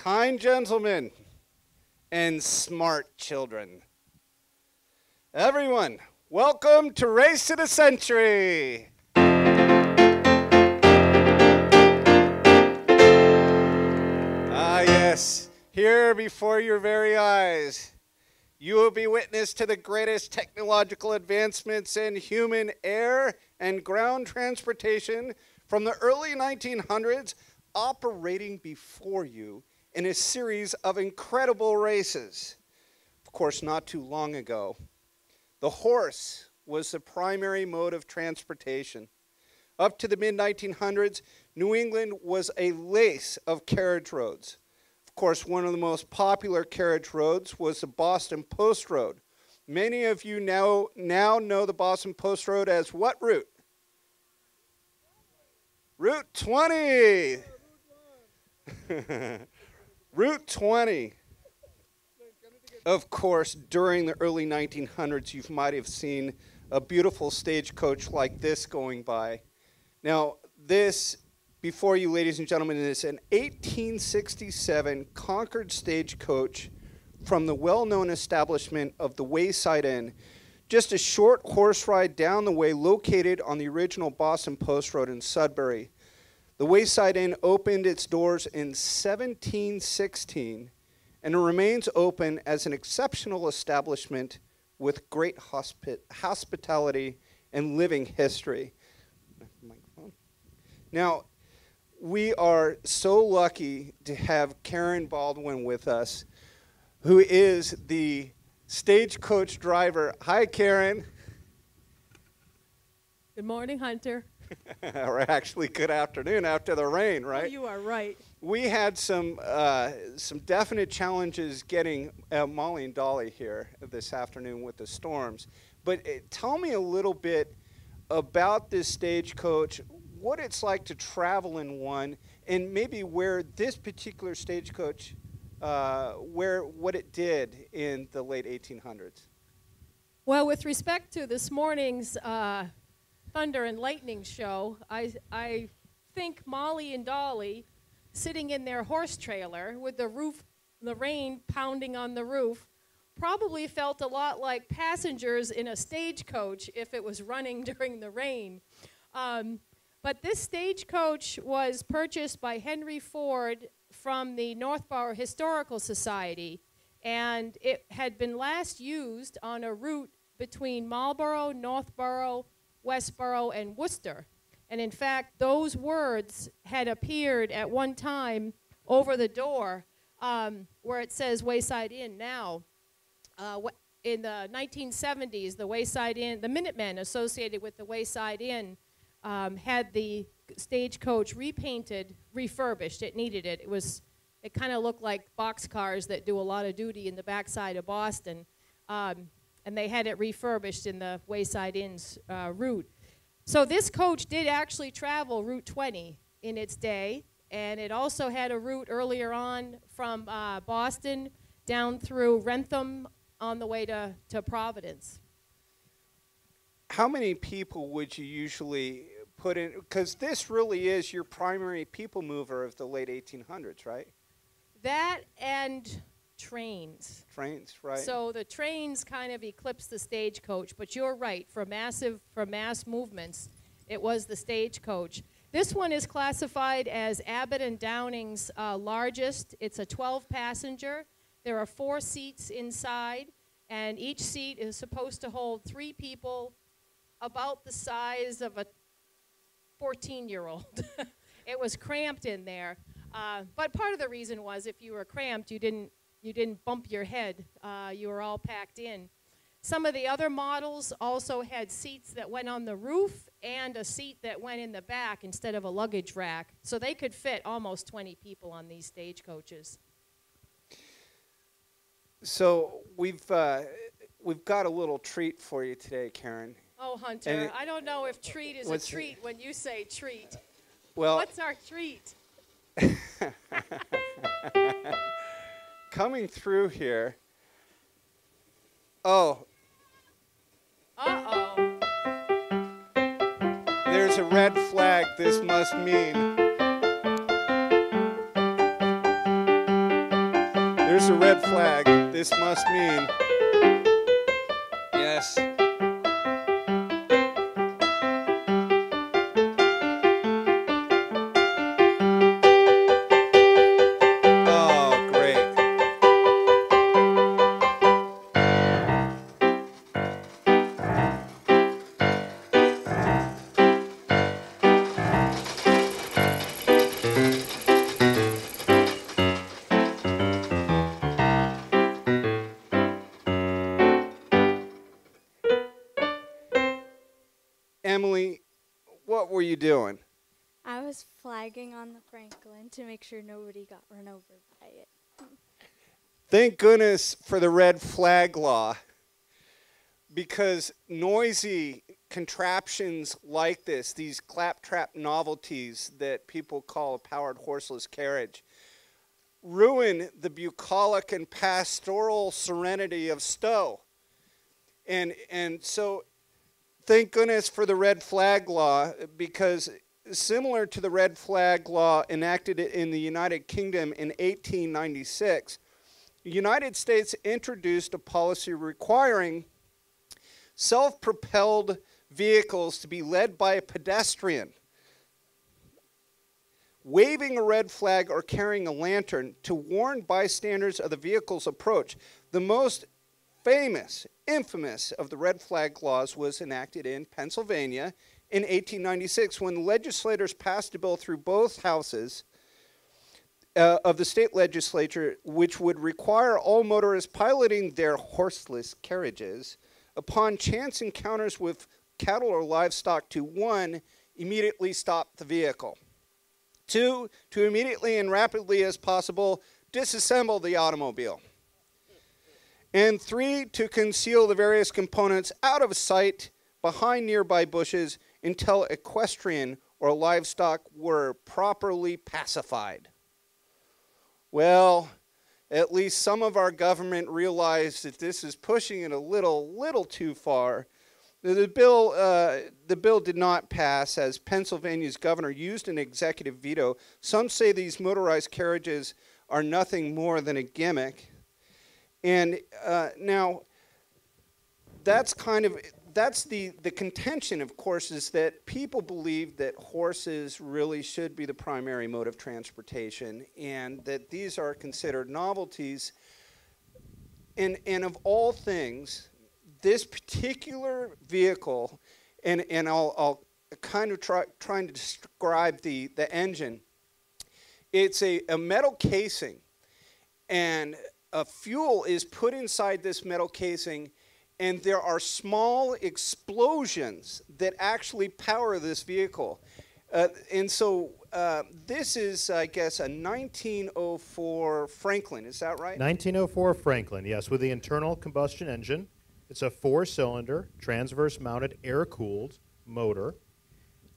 kind gentlemen, and smart children. Everyone, welcome to Race to the Century. Ah, yes, here before your very eyes, you will be witness to the greatest technological advancements in human air and ground transportation from the early 1900s, operating before you in a series of incredible races. Of course, not too long ago, the horse was the primary mode of transportation. Up to the mid-1900s, New England was a lace of carriage roads. Of course, one of the most popular carriage roads was the Boston Post Road. Many of you now know the Boston Post Road as what route? Route 20. Route 20. Of course, during the early 1900s, you might have seen a beautiful stagecoach like this going by. Now, this, before you, ladies and gentlemen, is an 1867 Concord stagecoach from the well-known establishment of the Wayside Inn, just a short horse ride down the way, located on the original Boston Post Road in Sudbury. The Wayside Inn opened its doors in 1716 and remains open as an exceptional establishment with great hospitality and living history. Now, we are so lucky to have Karen Baldwin with us, who is the stagecoach driver. Hi, Karen. Good morning, Hunter. Or actually, good afternoon after the rain, right? Oh, you are right. We had some definite challenges getting Molly and Dolly here this afternoon with the storms. But tell me a little bit about this stagecoach, what it's like to travel in one, and maybe where this particular stagecoach, what it did in the late 1800s. Well, with respect to this morning's Thunder and Lightning show, I think Molly and Dolly, sitting in their horse trailer with the rain pounding on the roof, probably felt a lot like passengers in a stagecoach if it was running during the rain. But this stagecoach was purchased by Henry Ford from the Northborough Historical Society, and it had been last used on a route between Marlborough, Northborough, Westborough, and Worcester. And in fact, those words had appeared at one time over the door where it says Wayside Inn now. In the 1970s, the Wayside Inn, the Minutemen associated with the Wayside Inn had the stagecoach repainted, refurbished. It needed it. It kind of looked like boxcars that do a lot of duty in the backside of Boston. And they had it refurbished in the Wayside Inn's route. So this coach did actually travel Route 20 in its day, and it also had a route earlier on from Boston down through Wrentham on the way to Providence. How many people would you usually put in? Because this really is your primary people mover of the late 1800s, right? That and trains. Trains, right. So the trains kind of eclipsed the stagecoach, but you're right, for mass movements, it was the stagecoach. This one is classified as Abbott and Downing's largest. It's a 12-passenger. There are 4 seats inside, and each seat is supposed to hold 3 people about the size of a 14-year-old. It was cramped in there. But part of the reason was if you were cramped, you didn't bump your head. You were all packed in. Some of the other models also had seats that went on the roof and a seat that went in the back instead of a luggage rack. So they could fit almost 20 people on these stagecoaches. So we've got a little treat for you today, Karen. Oh, Hunter, I don't know if treat is a treat when you say treat. Well, what's our treat? Coming through here. Oh. Uh-oh. There's a red flag this must mean. There's a red flag. This must mean, yes. Oh, great. Emily, what were you doing? I was flagging on the Franklin to make sure nobody got run over by it. Thank goodness for the red flag law, because noisy contraptions like this, these claptrap novelties that people call a powered horseless carriage, ruin the bucolic and pastoral serenity of Stowe. And so thank goodness for the red flag law, because similar to the red flag law enacted in the United Kingdom in 1896, the United States introduced a policy requiring self-propelled vehicles to be led by a pedestrian, waving a red flag or carrying a lantern to warn bystanders of the vehicle's approach. The most famous, infamous of the red flag laws was enacted in Pennsylvania in 1896 when legislators passed a bill through both houses of the state legislature, which would require all motorists piloting their horseless carriages upon chance encounters with cattle or livestock to 1, immediately stop the vehicle, 2, to immediately and rapidly as possible disassemble the automobile, and 3, to conceal the various components out of sight behind nearby bushes until equestrian or livestock were properly pacified. Well, at least some of our government realized that this is pushing it a little too far. The bill did not pass, as Pennsylvania's governor used an executive veto. Some say these motorized carriages are nothing more than a gimmick. And now, that's the contention, of course, is that people believe that horses really should be the primary mode of transportation, and that these are considered novelties. And of all things, this particular vehicle, and I'll kind of trying to describe the engine. It's a metal casing, and a fuel is put inside this metal casing, and there are small explosions that actually power this vehicle. And so this is, I guess, a 1904 Franklin. Is that right? 1904 Franklin, yes, with the internal combustion engine. It's a 4-cylinder, transverse-mounted, air-cooled motor.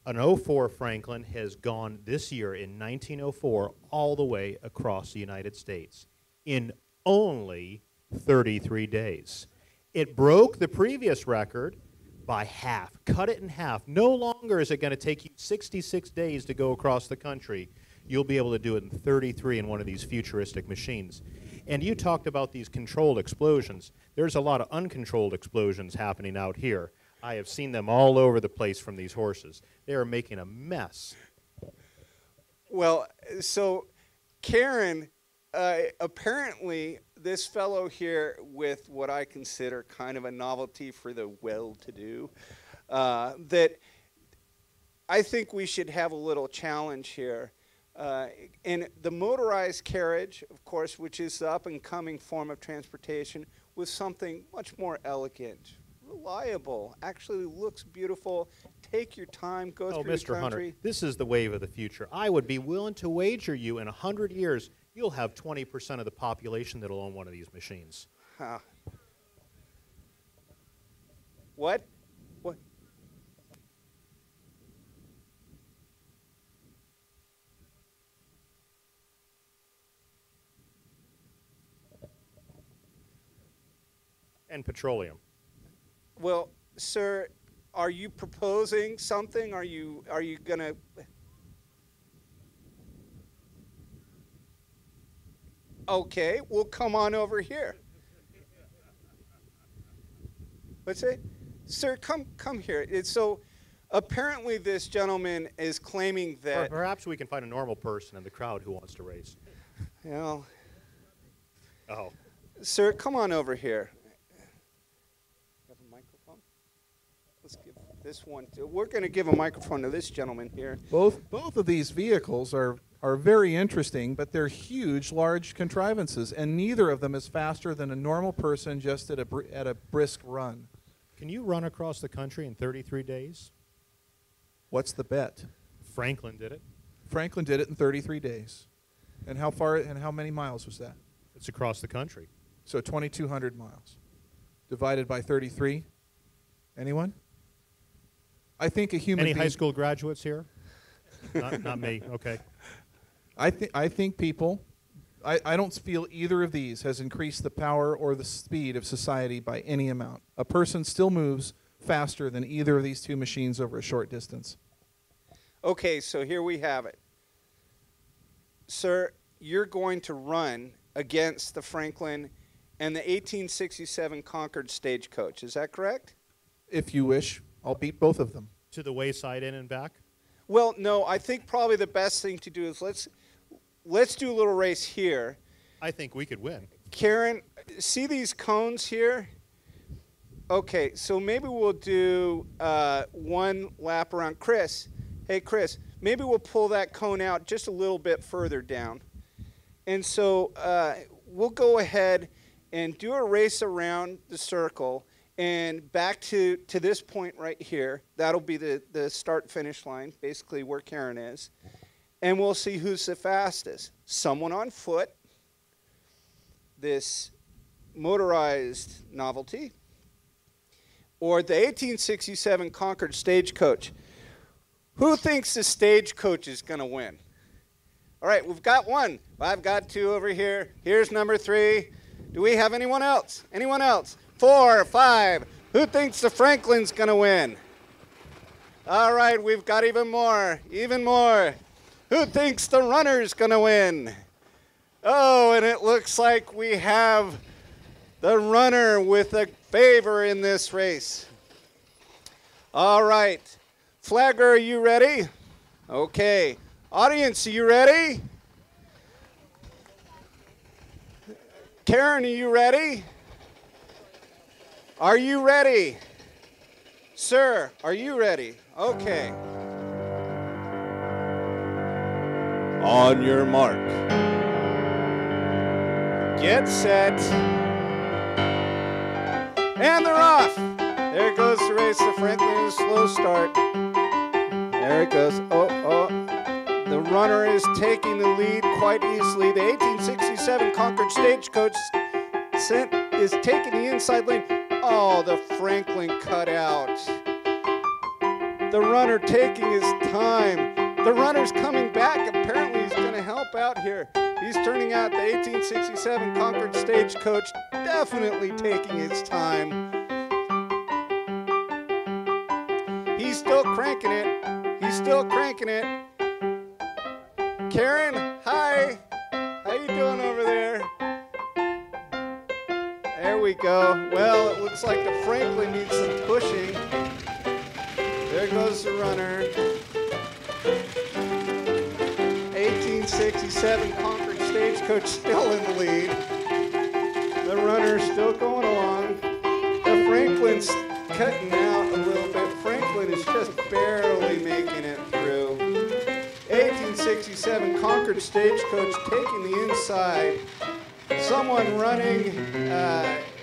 An '04 Franklin has gone this year in 1904 all the way across the United States in only 33 days. It broke the previous record by half, cut it in half. No longer is it going to take you 66 days to go across the country. You'll be able to do it in 33 in one of these futuristic machines. And you talked about these controlled explosions. There's a lot of uncontrolled explosions happening out here. I have seen them all over the place from these horses. They are making a mess. Well, so Karen, apparently this fellow here with what I consider kind of a novelty for the well-to-do, that I think we should have a little challenge here. And the motorized carriage, of course, which is the up-and-coming form of transportation, was something much more elegant, reliable, actually looks beautiful. Take your time, go through the country. Mr. Hunter, this is the wave of the future. I would be willing to wager you in 100 years you'll have 20% of the population that'll own one of these machines. What? What? And petroleum. Well, sir, are you proposing something? Are you going to... Okay, well, come on over here. What's it? Sir, come here. So apparently this gentleman is claiming Or that, perhaps we can find a normal person in the crowd who wants to race. you know, Oh. sir, come on over here. Have a microphone? Let's give this one. We're going to give a microphone to this gentleman here. Both of these vehicles are very interesting, but they're huge, large contrivances, and neither of them is faster than a normal person just at a brisk run. Can you run across the country in 33 days? What's the bet? Franklin did it. Franklin did it in 33 days. And how far and how many miles was that? It's across the country. So 2,200 miles. Divided by 33? Anyone? I think a human Any being... high school graduates here? Not me. Okay. I think people... I don't feel either of these has increased the power or the speed of society by any amount. A person still moves faster than either of these two machines over a short distance. Okay, so here we have it. Sir, you're going to run against the Franklin and the 1867 Concord stagecoach. Is that correct? If you wish, I'll beat both of them. To the wayside in and back? Well, no, I think probably the best thing to do is let's do a little race here. I think we could win. Karen, see these cones here? Okay, so maybe we'll do one lap around. Chris, hey, Chris, maybe we'll pull that cone out just a little bit further down. And so we'll go ahead and do a race around the circle and back to this point right here. That'll be the start-finish line, basically where Karen is. And we'll see who's the fastest. Someone on foot, this motorized novelty, or the 1867 Concord stagecoach. Who thinks the stagecoach is going to win? All right, we've got one. I've got two over here. Here's number 3. Do we have anyone else? Anyone else? 4, 5. Who thinks the Franklin's going to win? All right, we've got even more. Even more. Who thinks the runner's going to win? Oh, and it looks like we have the runner with a favor in this race. All right. Flagger, are you ready? Okay. Audience, are you ready? Karen, are you ready? Are you ready? Sir, are you ready? Okay. On your mark. Get set. And they're off. There goes the race. The Franklin is a slow start. There it goes. Oh. The runner is taking the lead quite easily. The 1867 Concord stagecoach is taking the inside lane. Oh, the Franklin cut out. The runner taking his time. The runner's coming back. Apparently he's going to help out here. He's turning out the 1867 Concord stagecoach, definitely taking his time. He's still cranking it. He's still cranking it. Karen, hi. How you doing over there? There we go. Well, it looks like the Franklin needs some pushing. There goes the runner. 1867 Concord stagecoach still in the lead. The runner's still going along. The Franklin's cutting out a little bit. Franklin is just barely making it through. 1867 Concord stagecoach taking the inside. Someone running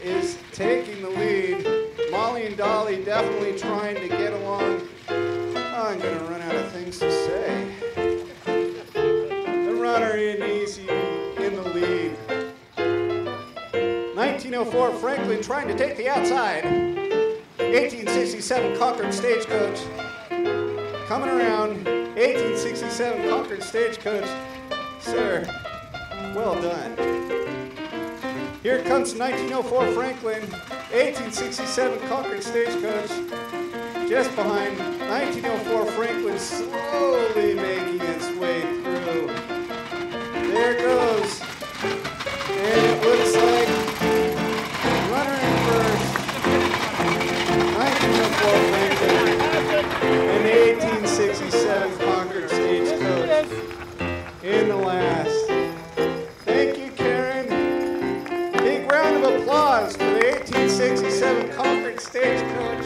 is taking the lead. Molly and Dolly definitely trying to get along. Oh, I'm going to run out of things to say. The runner in easy in the lead. 1904 Franklin trying to take the outside. 1867 Concord stagecoach coming around. 1867 Concord stagecoach. Sir, well done. Here comes 1904 Franklin, 1867 Concord stagecoach. Just behind 1904 Franklin, slowly making its way through. There goes fast. Thank you, Karen. Big round of applause for the 1867 Concord Stagecoach.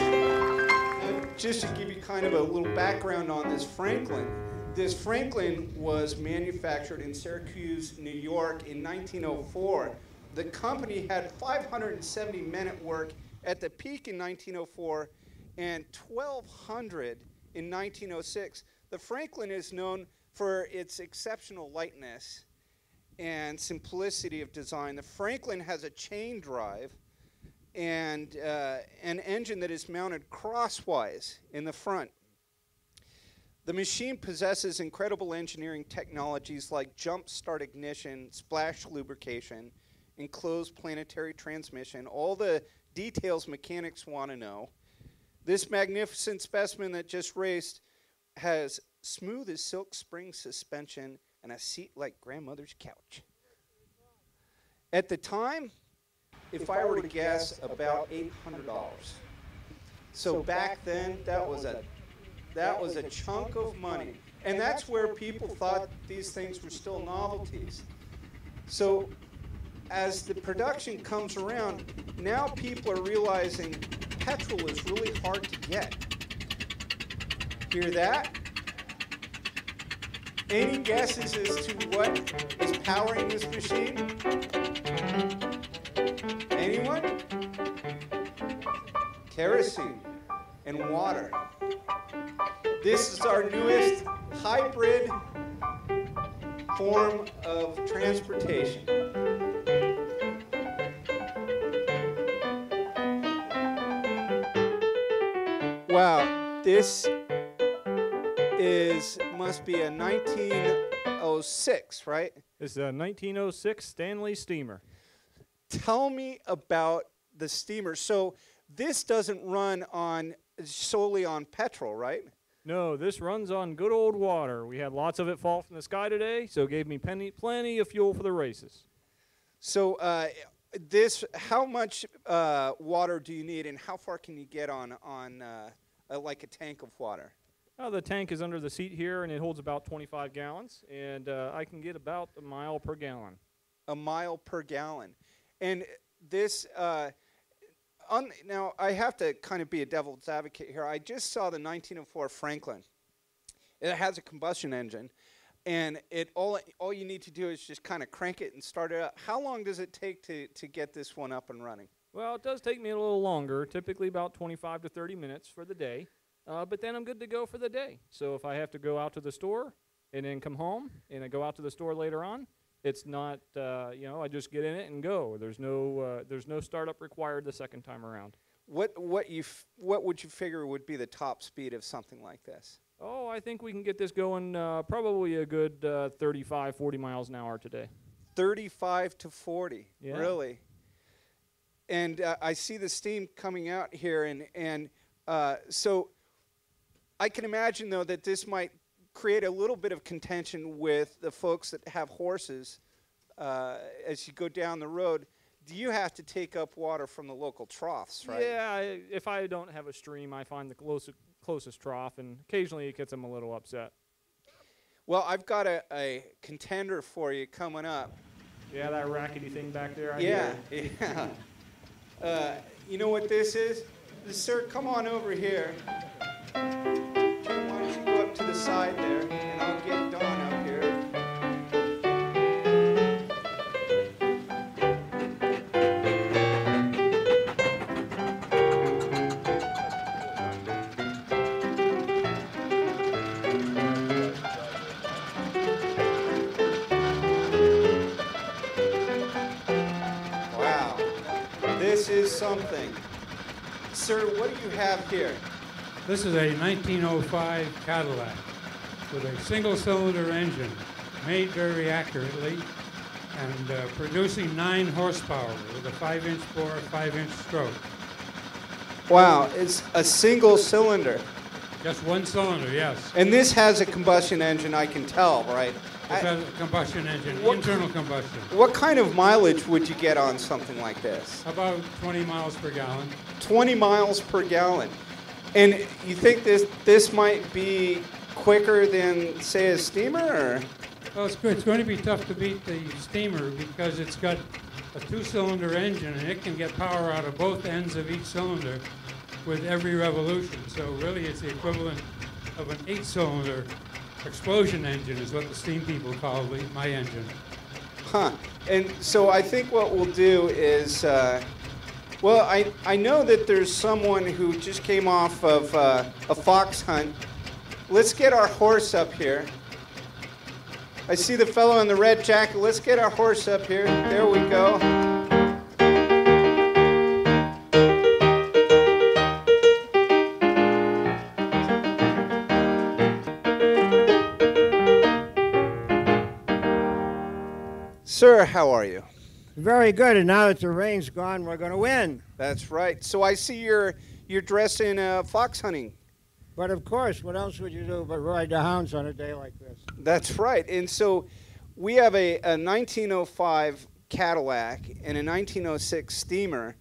Just to give you kind of a little background on this Franklin. This Franklin was manufactured in Syracuse, New York in 1904. The company had 570 men at work at the peak in 1904 and 1,200 in 1906. The Franklin is known for its exceptional lightness and simplicity of design. The Franklin has a chain drive and an engine that is mounted crosswise in the front. The machine possesses incredible engineering technologies like jump start ignition, splash lubrication, enclosed planetary transmission, all the details mechanics want to know. This magnificent specimen that just raced has smooth as silk spring suspension and a seat like grandmother's couch. At the time, if I were to guess, about $800. So back then, that was a chunk of money. And that's where people thought these things were still novelties. So as the production comes around, now people are realizing petrol is really hard to get. Hear that? Any guesses as to what is powering this machine? Anyone? Kerosene and water. This is our newest hybrid form of transportation. Wow, this must be a 1906, right? It's a 1906 Stanley steamer. Tell me about the steamer. So this doesn't run solely on petrol, right? No, this runs on good old water. We had lots of it fall from the sky today, so it gave me plenty of fuel for the races. So how much water do you need, and how far can you get on like a tank of water? The tank is under the seat here, and it holds about 25 gallons, and I can get about a mile per gallon. A mile per gallon. And this, now I have to kind of be a devil's advocate here. I just saw the 1904 Franklin. It has a combustion engine, and all you need to do is just kind of crank it and start it up. How long does it take to get this one up and running? Well, it does take me a little longer, typically about 25 to 30 minutes for the day. But then I'm good to go for the day. So if I have to go out to the store and then come home and I go out to the store later on, it's not, I just get in it and go. There's no startup required the second time around. What would you figure would be the top speed of something like this? Oh, I think we can get this going probably a good 35, 40 miles an hour today. 35 to 40, yeah. Really? And I see the steam coming out here, and so I can imagine, though, that this might create a little bit of contention with the folks that have horses as you go down the road. Do you have to take up water from the local troughs, right? Yeah, if I don't have a stream, I find the closest trough, and occasionally it gets them a little upset. Well, I've got a contender for you coming up. Yeah, that rackety thing back there. Yeah. You know what this is? Sir, come on over here. Why don't you go up to the side there, and I'll get Don up here. Wow, this is something. Sir, what do you have here? This is a 1905 Cadillac with a single-cylinder engine, made very accurately, and producing 9 horsepower with a 5-inch bore, 5-inch stroke. Wow, it's a single cylinder. Just one cylinder, yes. And this has a combustion engine, I can tell, right? It has a combustion engine, internal combustion. What kind of mileage would you get on something like this? About 20 miles per gallon. 20 miles per gallon. And you think this might be quicker than, say, a steamer? Or? Well, it's good. It's going to be tough to beat the Steamer because it's got a 2-cylinder engine, and it can get power out of both ends of each cylinder with every revolution. So really, it's the equivalent of an 8-cylinder explosion engine is what the steam people call my engine. Huh. And so I think what we'll do is, well, I know that there's someone who just came off of a fox hunt. Let's get our horse up here. I see the fellow in the red jacket. Let's get our horse up here. There we go. Sir, how are you? Very good, and now that the rain's gone, we're going to win. That's right. So I see you're dressed in fox hunting. But of course, what else would you do but ride the hounds on a day like this? That's right. And so we have a 1905 Cadillac and a 1906 Steamer.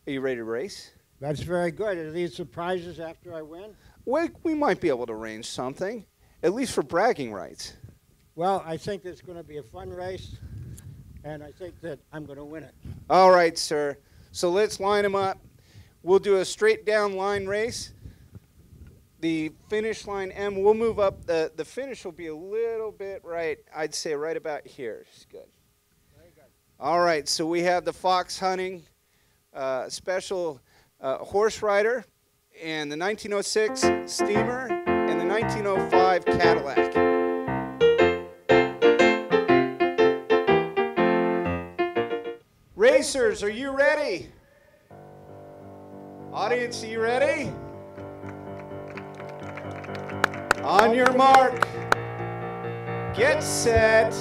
Are you ready to race? That's very good. Are these surprises after I win? We might be able to arrange something, at least for bragging rights. Well, I think it's going to be a fun race, and I think that I'm going to win it. All right, sir. So let's line them up. We'll do a straight down line race. The finish line M, we'll move up. The finish will be a little bit right, I'd say right about here. It's good. Very good. All right, so we have the fox hunting special horse rider and the 1906 Steamer and the 1905 Cadillac. Racers, are you ready? Audience, are you ready? On your mark, get set,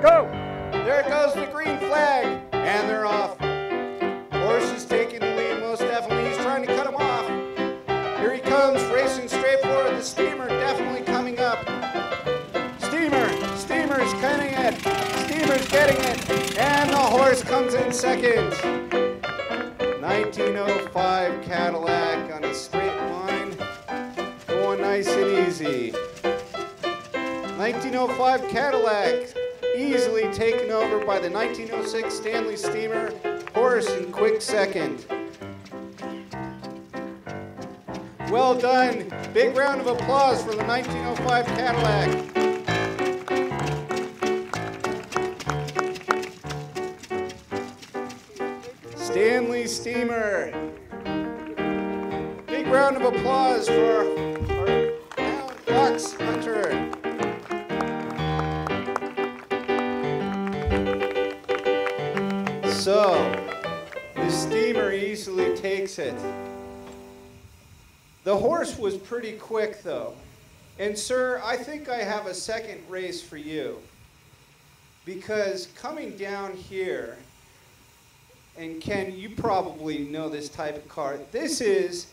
go! There goes the green flag, and they're off. Horse is taking the lead most definitely. He's trying to cut him off. Here he comes, racing straight forward. The Steamer definitely coming up. Steamer's cutting it. Steamer's getting it. And the horse comes in second. 1905 Cadillac on a straight line. Going nice and easy. 1905 Cadillac easily taken over by the 1906 Stanley Steamer. Horse in quick second. Well done. Big round of applause for the 1905 Cadillac. Stanley Steamer. Big round of applause for our fox hunter. So, the Steamer easily takes it. The horse was pretty quick, though. And, sir, I think I have a second race for you. Because coming down here, and Ken, you probably know this type of car. This is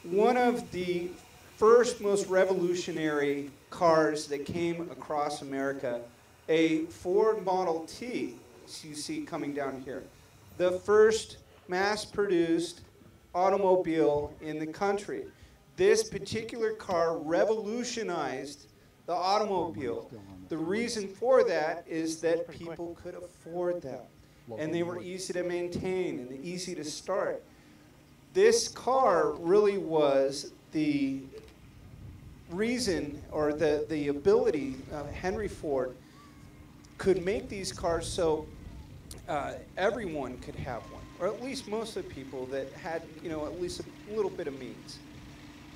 one of the first most revolutionary cars that came across America, a Ford Model T, as you see coming down here. The first mass-produced automobile in the country. This particular car revolutionized the automobile. The reason for that is that people could afford them. And they were easy to maintain and easy to start. This car really was the reason or the ability Henry Ford could make these cars so everyone could have one, or at least most of the people that had, at least a little bit of means.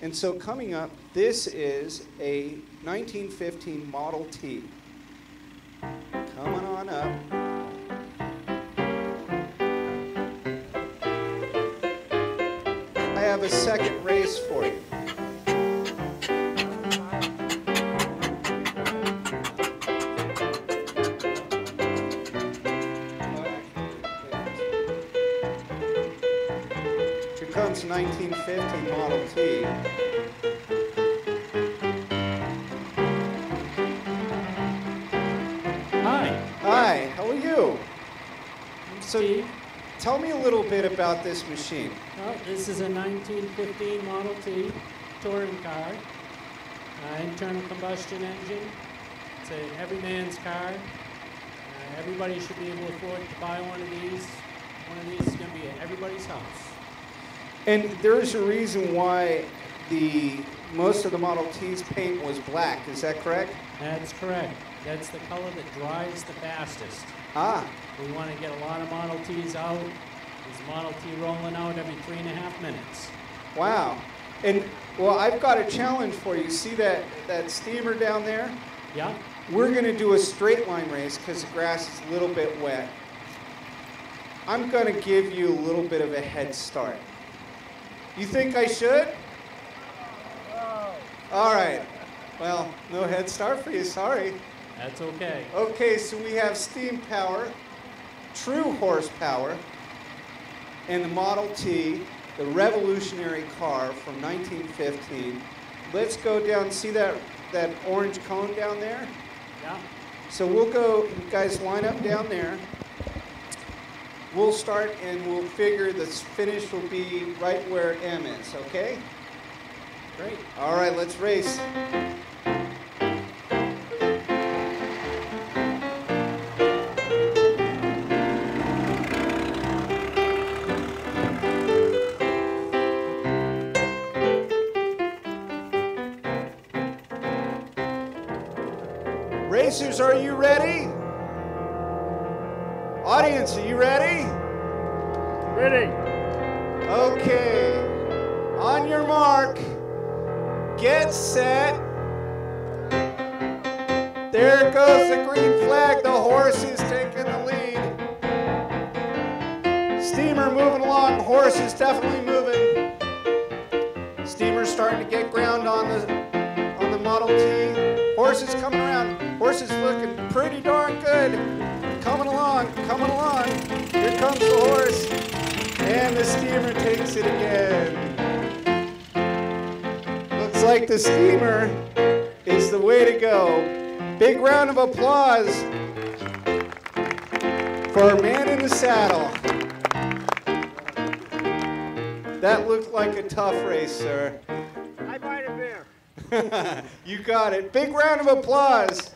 And so coming up, this is a 1915 Model T. Coming on up. I have a second race for you. Here comes 1950 Model T. Hi. Hi, how are you? I'm So Steve. tell me a little bit about this machine. Well, this is a 1915 Model T touring car. internal combustion engine. It's a every man's car. Everybody should be able to afford to buy one of these. One of these is going to be at everybody's house. And there's a reason why most of the Model T's paint was black. Is that correct? That's correct. That's the color that dries the fastest. Ah. We want to get a lot of Model T's out. There's Model T rolling out every 3.5 minutes. Wow. And, well, I've got a challenge for you. See that steamer down there? Yeah. We're going to do a straight line race because the grass is a little bit wet. I'm going to give you a little bit of a head start. You think I should? All right. Well, no head start for you, sorry. That's okay. Okay, so we have steam power, true horsepower, and the Model T, the revolutionary car from 1915. Let's go down, see that orange cone down there? Yeah. So we'll go, you guys line up down there. We'll start and we'll figure the finish will be right where M is, okay? Great. All right, let's race. Racers, are you ready? Audience, are you ready? Ready. Okay. On your mark. Get set. There goes the green flag. The horse is taking the lead. Steamer moving along. Horse is definitely moving. Steamer's starting to get ground on the Model T. Horse is coming around. Horse is looking pretty darn good. Coming along, coming along. Here comes the horse. And the steamer takes it again. Looks like the steamer is the way to go. Big round of applause for our man in the saddle. That looked like a tough race, sir. I buy a beer. You got it. Big round of applause.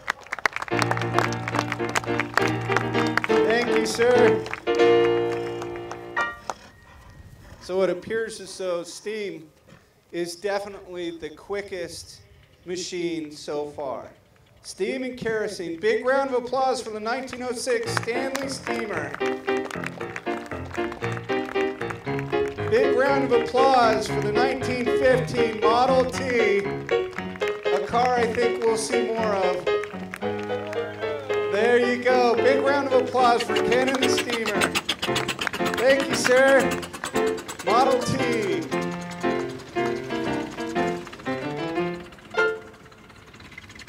Thank you, sir. So it appears as though steam is definitely the quickest machine so far. Steam and kerosene. Big round of applause for the 1906 Stanley Steamer. Big round of applause for the 1915 Model T, a car I think we'll see more of. There you go. Big round of applause for Ken and the Steamer. Thank you, sir. Model T.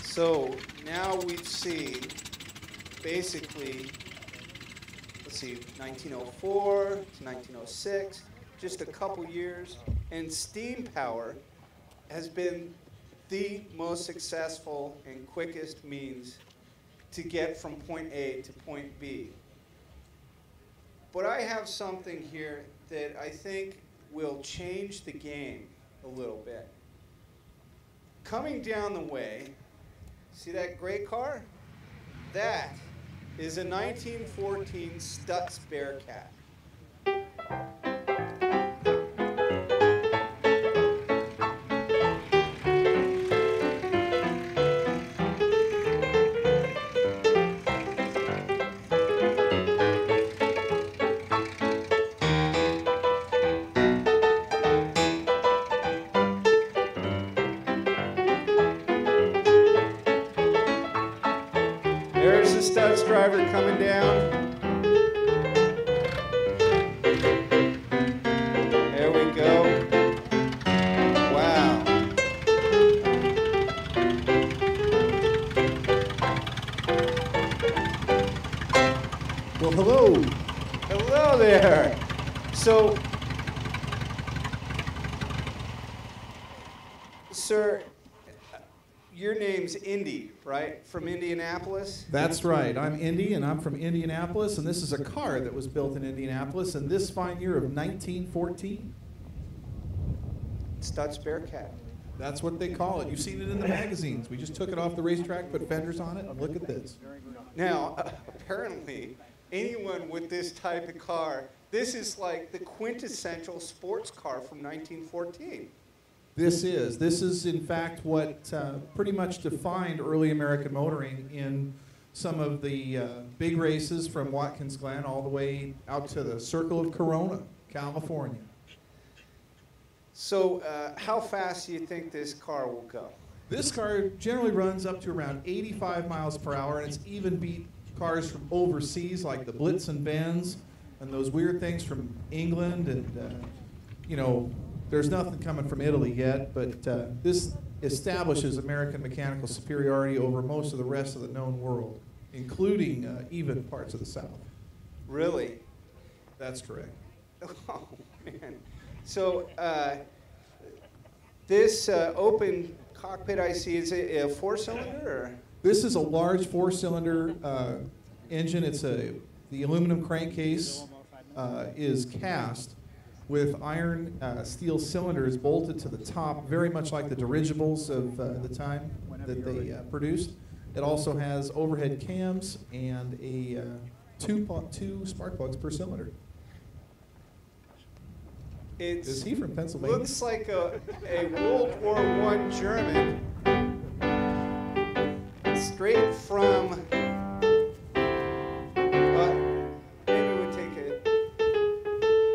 So now we've seen basically, let's see, 1904 to 1906, just a couple years, and steam power has been the most successful and quickest means to get from point A to point B. But I have something here that I think will change the game a little bit. Coming down the way, see that gray car? That is a 1914 Stutz Bearcat. There's the Stutz driver coming down. There we go. Wow. Well, hello. Hello there. So, sir, your name's Indy, right? From Indianapolis? That's right. I'm Indy, and I'm from Indianapolis, and this is a car that was built in Indianapolis in this fine year of 1914. Stutz Bearcat. That's what they call it. You've seen it in the magazines. We just took it off the racetrack, put fenders on it, and look at this. Now, apparently, anyone with this type of car, this is like the quintessential sports car from 1914. This is in fact what pretty much defined early American motoring in some of the big races from Watkins Glen all the way out to the Circle of Corona, California. So how fast do you think this car will go? This car generally runs up to around 85 miles per hour, and it's even beat cars from overseas like the Blitz and Benz and those weird things from England. And, you know, there's nothing coming from Italy yet, but this establishes American mechanical superiority over most of the rest of the known world, including even parts of the South. Really? That's correct. Oh, man. So this open cockpit I see, is it a four-cylinder? Or? This is a large four-cylinder engine. It's the aluminum crankcase is cast with iron steel cylinders bolted to the top, very much like the dirigibles of the time that they produced. It also has overhead cams and a two spark plugs per cylinder. Is he from Pennsylvania? Looks like a World War I German, straight from, maybe we take it.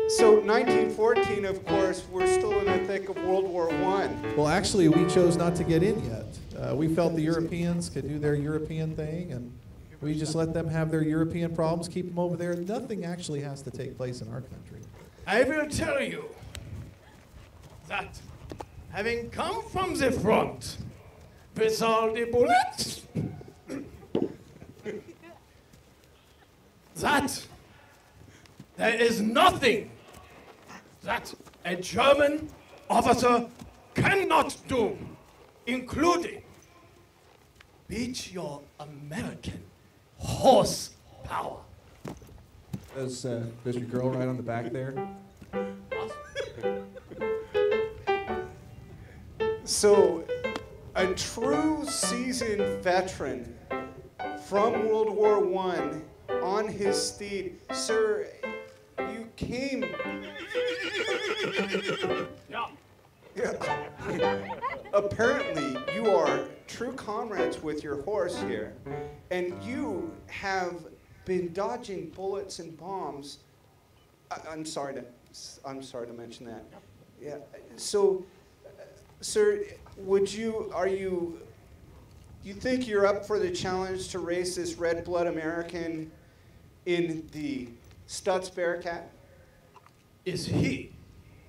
So 1914, of course, we're still in the thick of World War I. Well, actually, we chose not to get in yet. We felt the Europeans could do their European thing, and we just let them have their European problems, keep them over there. Nothing actually has to take place in our country. I will tell you that having come from the front with all the bullets, that there is nothing that a German officer cannot do, including beat your American horsepower. Does your girl ride on the back there? So, a true seasoned veteran from World War I on his steed. Sir, you came... Yeah. Apparently, you are true comrades with your horse here, and you have been dodging bullets and bombs. I'm sorry to mention that. Yeah. So, sir, you think you're up for the challenge to race this red blood American in the Stutz Bearcat? Is he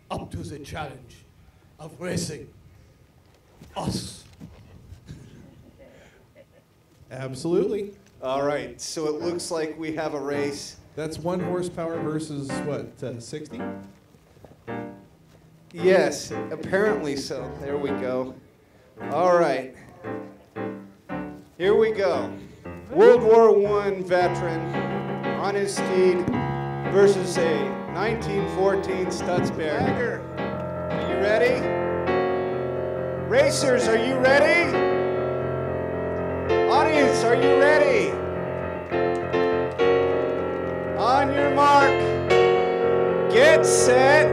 up to the challenge of racing us? Absolutely. All right, so it looks like we have a race. That's 1 horsepower versus what, 60? Yes, apparently so. There we go. All right. Here we go. World War I veteran on his steed versus a 1914 Stutz Bear. Are you ready? Racers, are you ready? Audience, are you ready? On your mark, get set.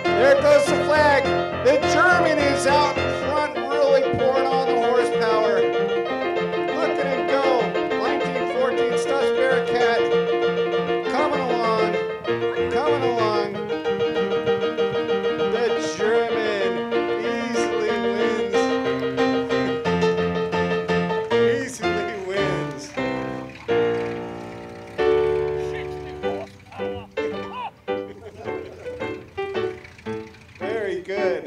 There goes the flag. The German is out in front, really pouring on the horsepower. Look at him go. 1914 Stutz Bearcat coming along, coming along. The German easily wins. Very good.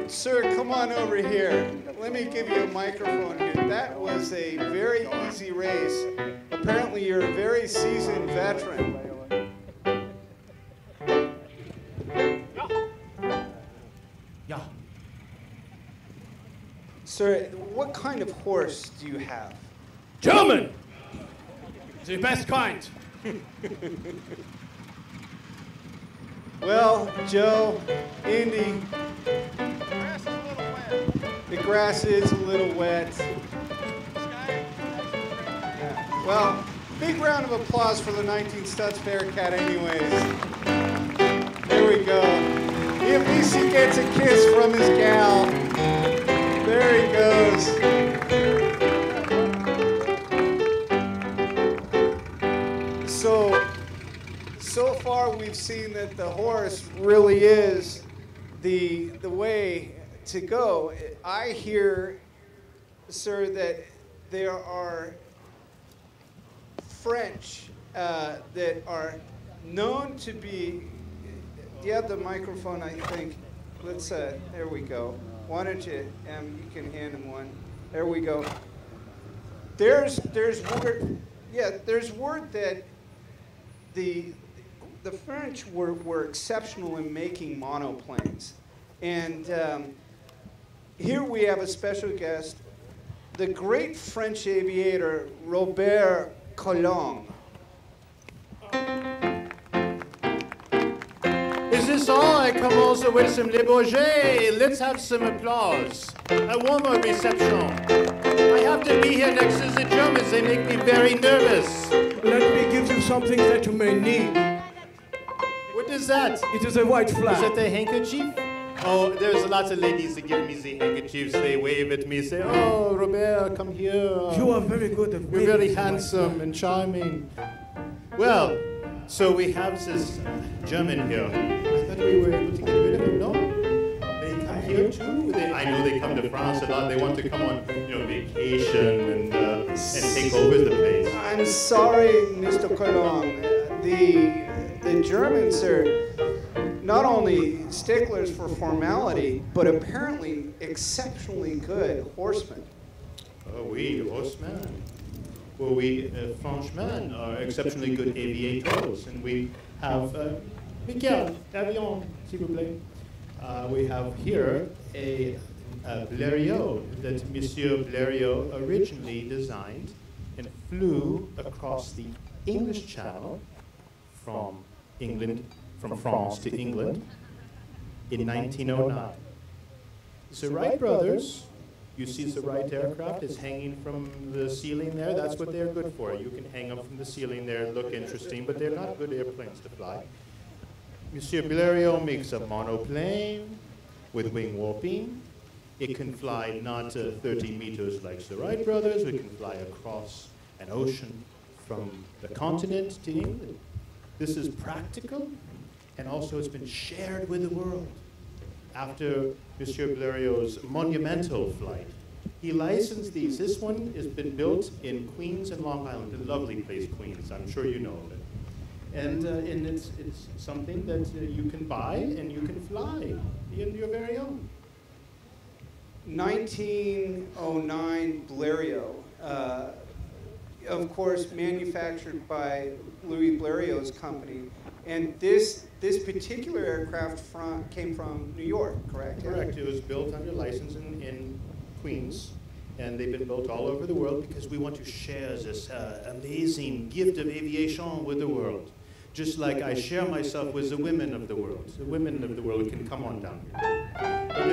Sir, come on over here. Let me give you a microphone here. That was a very easy race. Apparently, you're a very seasoned veteran. Yeah. Sir, what kind of horse do you have? Well, Joe, Indy, the grass is a little wet. Yeah. Well, big round of applause for the 19 Studs Bearcat anyways. There we go. At least he gets a kiss from his gal. There he goes. So far we've seen that the horse really is the way to go. I hear, sir, that there are French that are known to be. You have the microphone, I think. Let's. There we go. Why don't you? You can hand him one. There we go. There's word. Yeah, there's word that the French were exceptional in making monoplanes, and here we have a special guest, the great French aviator Robert Collings. Is this all? I come also with some Le Bourget. Let's have some applause. A warmer reception. I have to be here next to the Germans. They make me very nervous. Let me give you something that you may need. What is that? It is a white flag. Is that a handkerchief? Oh, there's lots of ladies that give me the handkerchiefs. They wave at me, say, "Oh, Robert, come here. You are very good at You're very handsome and charming." Well, so we have this German here. I thought we were able to get rid of him, no? They come here too? I know they come to France a lot. They want to come on, vacation and take over the place. I'm sorry, Mr. Collings. The Germans are not only sticklers for formality, but apparently exceptionally good horsemen. Oh, oui, horsemen. Well, we Frenchmen are exceptionally good aviators, and we have Michael, avion, s'il vous plaît. We have here a Blériot that Monsieur Blériot originally designed and flew across the English Channel from France to England in 1909. The Wright brothers, you see the Wright aircraft is hanging from the ceiling there. That's what they're good for. You can hang them from the ceiling there, look interesting, but they're not good airplanes to fly. Monsieur Blériot makes a monoplane with wing warping. It can fly not 30 meters like the Wright brothers. It can fly across an ocean from the continent to England. This is practical, and also it's been shared with the world. After Monsieur Blériot's monumental flight, he licensed these. This one has been built in Queens and Long Island, a lovely place, Queens. I'm sure you know of it. And it's something that you can buy and you can fly in your very own. 1909 Blériot, of course, manufactured by Louis Blériot's company, and this particular aircraft came from New York, correct? Correct. It was built under license in Queens, and they've been built all over the world because we want to share this amazing gift of aviation with the world. Just like I share myself with the women of the world. The women of the world can come on down here. But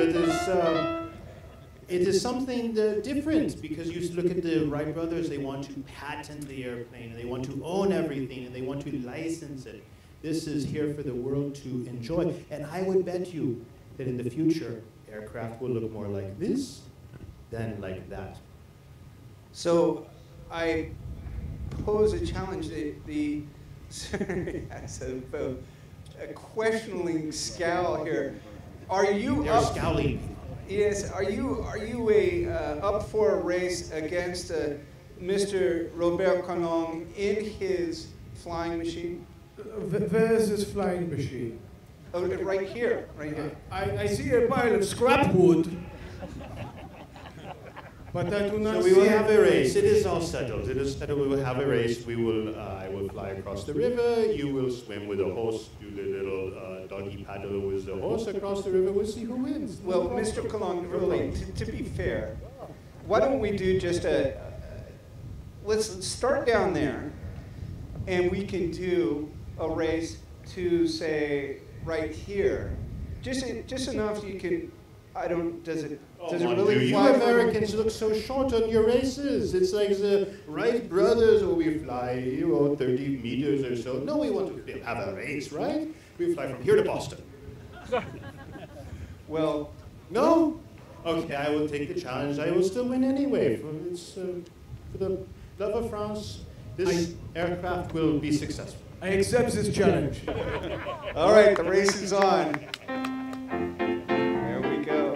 it is something different, because you look at the Wright brothers, they want to patent the airplane, and they want to own everything, and they want to license it. This is here for the world to enjoy. And I would bet you that in the future, aircraft will look more like this than like that. So I pose a challenge. Sorry, has a questioning scowl here. Are you They're scowling. Yes. Are you up for a race against Mr. Robert Collings in his flying machine? Where is this flying machine? Oh, right here, right here. I see a pile of scrap wood, but I do not So we will have a race. It is all settled. It is settled. We will have a race. I will fly across the river. You will swim with the horse. Do the little doggy paddle with the horse across the river. We'll see who wins. Well, Mr. Collings, really, to be fair, why don't we do just let's start down there, and we can do a race to, say, right here. Just enough you can. I don't. Does it Do really you fly? Americans look so short on your races? It's like the Wright brothers, or we fly 30 meters or so. No, we want to have a race, right? We fly from here to Boston. Well, no? Okay, I will take the challenge. I will still win anyway. For the love of France, this aircraft will be successful. I accept this challenge. All right, the race is on. There we go.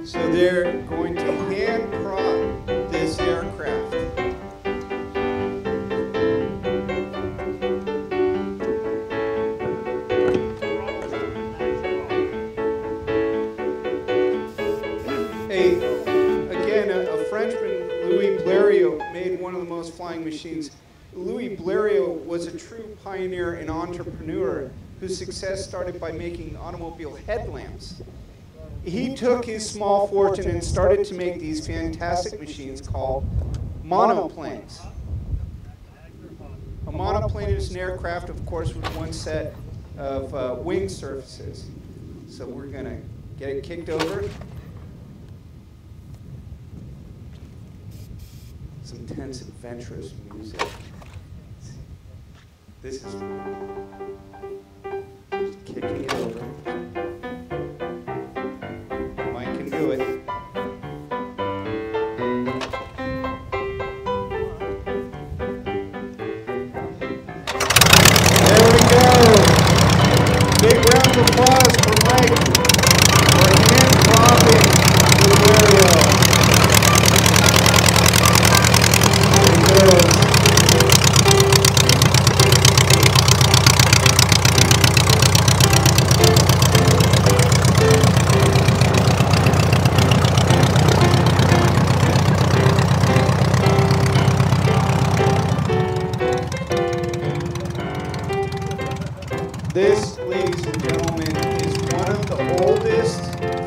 So they're going to hand prop this aircraft. A Frenchman, Louis Blériot, made one of the most flying machines. Louis Blériot was a true pioneer and entrepreneur whose success started by making automobile headlamps. He took his small fortune and started to make these fantastic machines called monoplanes. A monoplane is an aircraft, of course, with one set of wing surfaces. So we're going to get it kicked over. Some tense, adventurous music. This is just kicking it over. Mike can do it. There we go. Big round of applause for Mike for hand-propping the Blériot. This, ladies and gentlemen, is one of the oldest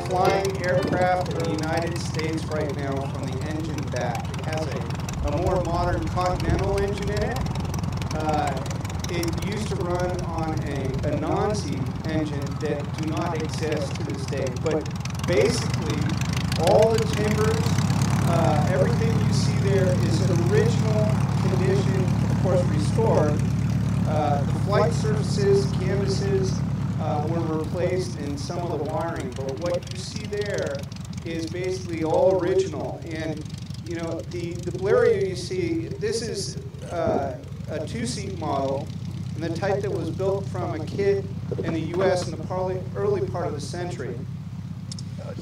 flying aircraft in the United States right now from the engine back. It has a more modern Continental engine in it. It used to run on a Nazi engine that do not exist to this day. But basically, all the timbers, everything you see there is in original condition, of course restored. The flight surfaces, canvases were replaced in some of the wiring, but what you see there is basically all original. And you know, the Blériot you see, this is a two-seat model, and the type that was built from a kit in the U.S. in the early part of the century.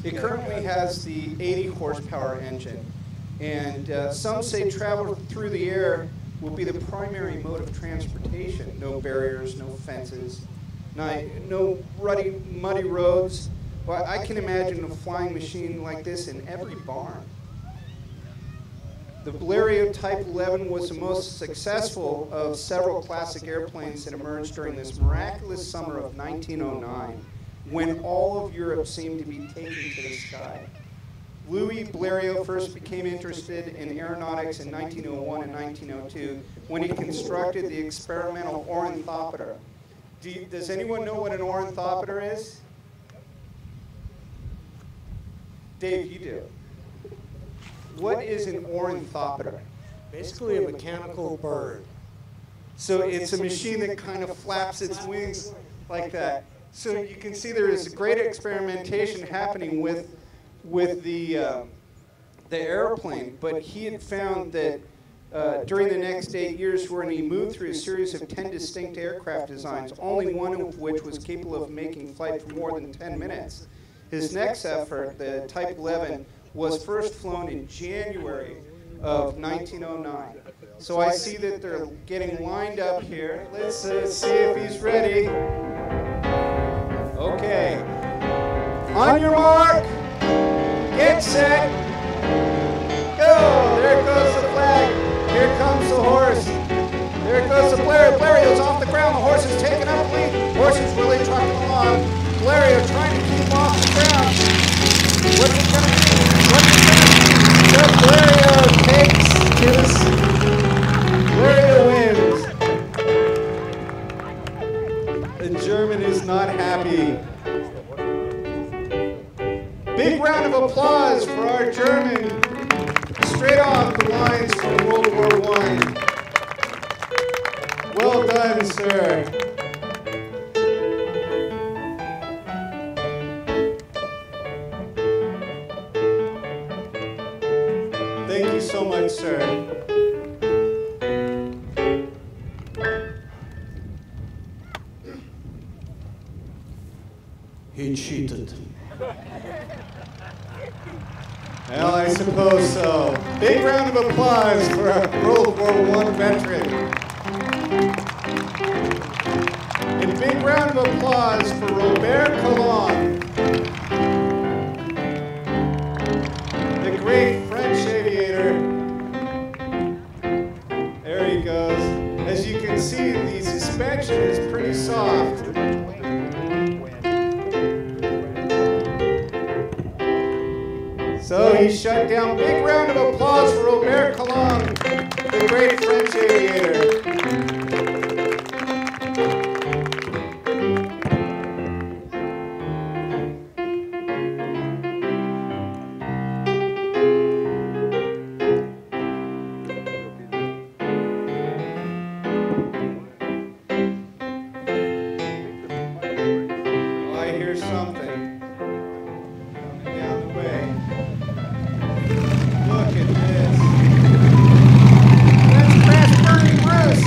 It currently has the 80 horsepower engine, and some say travel through the air will be the primary mode of transportation. No barriers, no fences, no ruddy, muddy roads. Well, I can imagine a flying machine like this in every barn. The Blériot Type 11 was the most successful of several classic airplanes that emerged during this miraculous summer of 1909, when all of Europe seemed to be taken to the sky. Louis Blériot first became interested in aeronautics in 1901 and 1902 when he constructed the experimental ornithopter. Does anyone know what an ornithopter is? Dave, you do. What is an ornithopter? Basically a mechanical bird. So it's a machine that kind of flaps its wings like that. So you can see there is a great experimentation happening with the airplane, but he had found that during the next 8 years, when he moved through a series of 10 distinct aircraft designs, only one of which was capable of making flight for more than 10 minutes. His next effort, the Type 11, was first flown in January of 1909. So I see that they're getting lined up here. Let's see if he's ready. Okay. On your mark. Get set. Go. There goes the flag. Here comes the horse. There goes the Blériot's off the ground. The horse is taking up lead. Horse is really trucking along. Blériot trying to keep done, sir. Thank you so much, sir. He cheated. Well, I suppose so. Big round of applause for a World War I veteran. And big round of applause for Robert Collings, the great French aviator. There he goes. As you can see, the suspension is pretty soft. So he shut down. Big round of applause for Robert Collings, the great French aviator. Oh, I hear something coming down the way. Look at this. That's Crash Burning Bruce.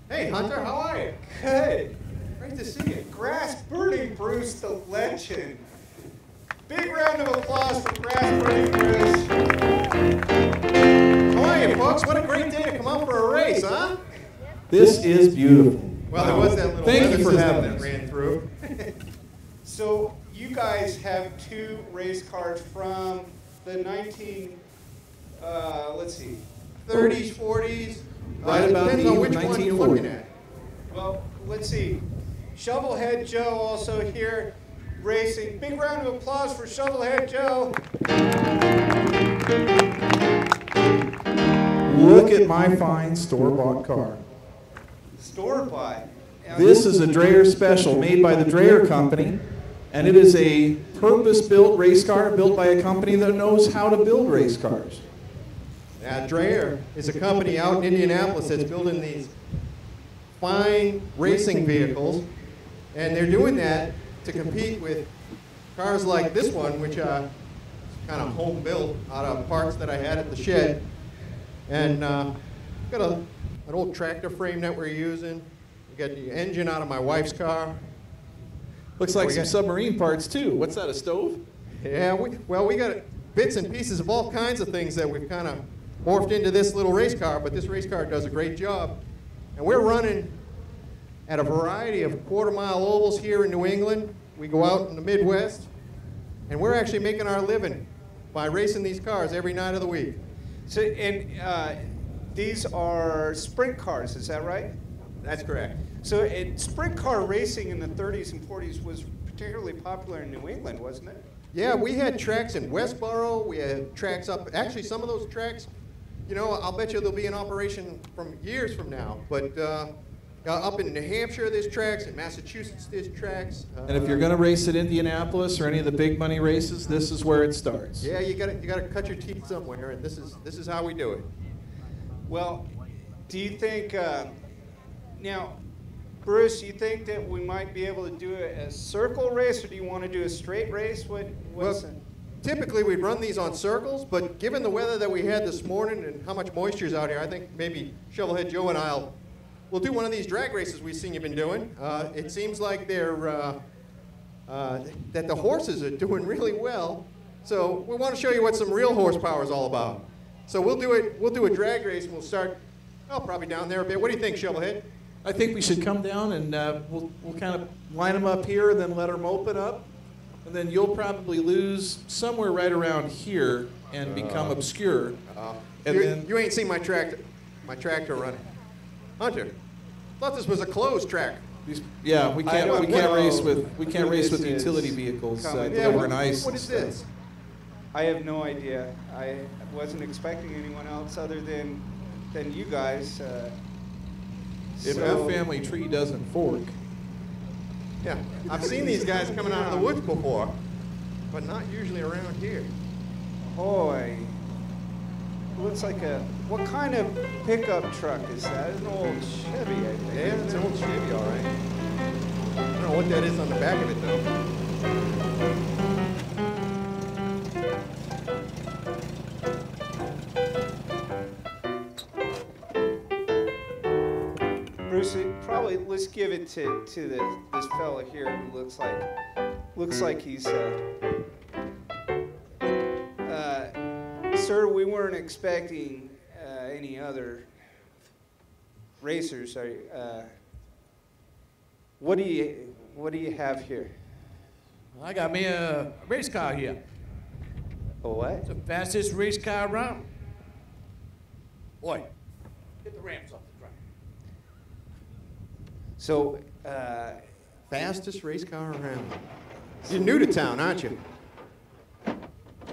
Hey, Hunter, how are you? Good. Great to see you. Grass Burning Bruce, the legend. Big round of applause for Grass Burning Bruce. How are you, folks? What a great day to come out for a race, huh? This is beautiful. Well, there was that little Thank you for system having that us. ran through. So you guys have two race cars from the 30s, 40s. Right about depends the on year which one you're 1940. looking at. Well, let's see. Shovelhead Joe also here racing. Big round of applause for Shovelhead Joe. Look at my fine store-bought car. Store-bought. This is a Dreyer Special made by the Dreyer Company, and it is a purpose-built race car built by a company that knows how to build race cars. Dreyer is a company out in Indianapolis that's building these fine racing vehicles, and they're doing that to compete with cars like this one, which kind of home built out of parts that I had at the shed. And got an old tractor frame that we're using. We got the engine out of my wife's car. Looks like We some got- submarine parts, too. What's that, a stove? Yeah, we got bits and pieces of all kinds of things that we've kind of morphed into this little race car, but this race car does a great job. And we're running at a variety of quarter-mile ovals here in New England. We go out in the Midwest, and we're actually making our living by racing these cars every night of the week. So, and these are sprint cars, is that right? That's correct. So sprint car racing in the 30s and 40s was particularly popular in New England, wasn't it? Yeah, we had tracks in Westboro. We had tracks up. Actually, some of those tracks, you know, I'll bet you they'll be in operation from years from now. But up in New Hampshire, there's tracks. In Massachusetts, there's tracks. And if you're going to race at Indianapolis or any of the big money races, this is where it starts. Yeah, you gotta cut your teeth somewhere, and this is how we do it. Well, do you think now, Bruce? You think that we might be able to do a circle race, or do you want to do a straight race? What's Well, typically we'd run these on circles, but given the weather that we had this morning and how much moisture's out here, I think maybe Shovelhead Joe and we'll do one of these drag races we've seen you've been doing. It seems like that the horses are doing really well. So we want to show you what some real horsepower is all about. So we'll do a drag race, and we'll start, probably down there a bit. What do you think, Shovelhead? I think we should come down and we'll kind of line them up here and then let them open up. And then you'll probably lose somewhere right around here and become obscure. And then you ain't seen my tractor running. Hunter, thought this was a closed track. Yeah, we can't race with utility vehicles delivering ice. What is this? I have no idea. I wasn't expecting anyone else other than you guys. If our family tree doesn't fork. Yeah, I've seen these guys coming out of the woods before, but not usually around here. Boy, looks like what kind of pickup truck is that? It's an old Chevy, I think. Yeah, it's an old Chevy, all right. I don't know what that is on the back of it, though. Bruce, probably let's give it to this fella here who looks like he's. Sir, we weren't expecting any other racers. What do you have here? Well, I got me a race car here. A what? It's the fastest race car around. Boy, get the ramps off the track. So, fastest race car around. You're new to town, aren't you?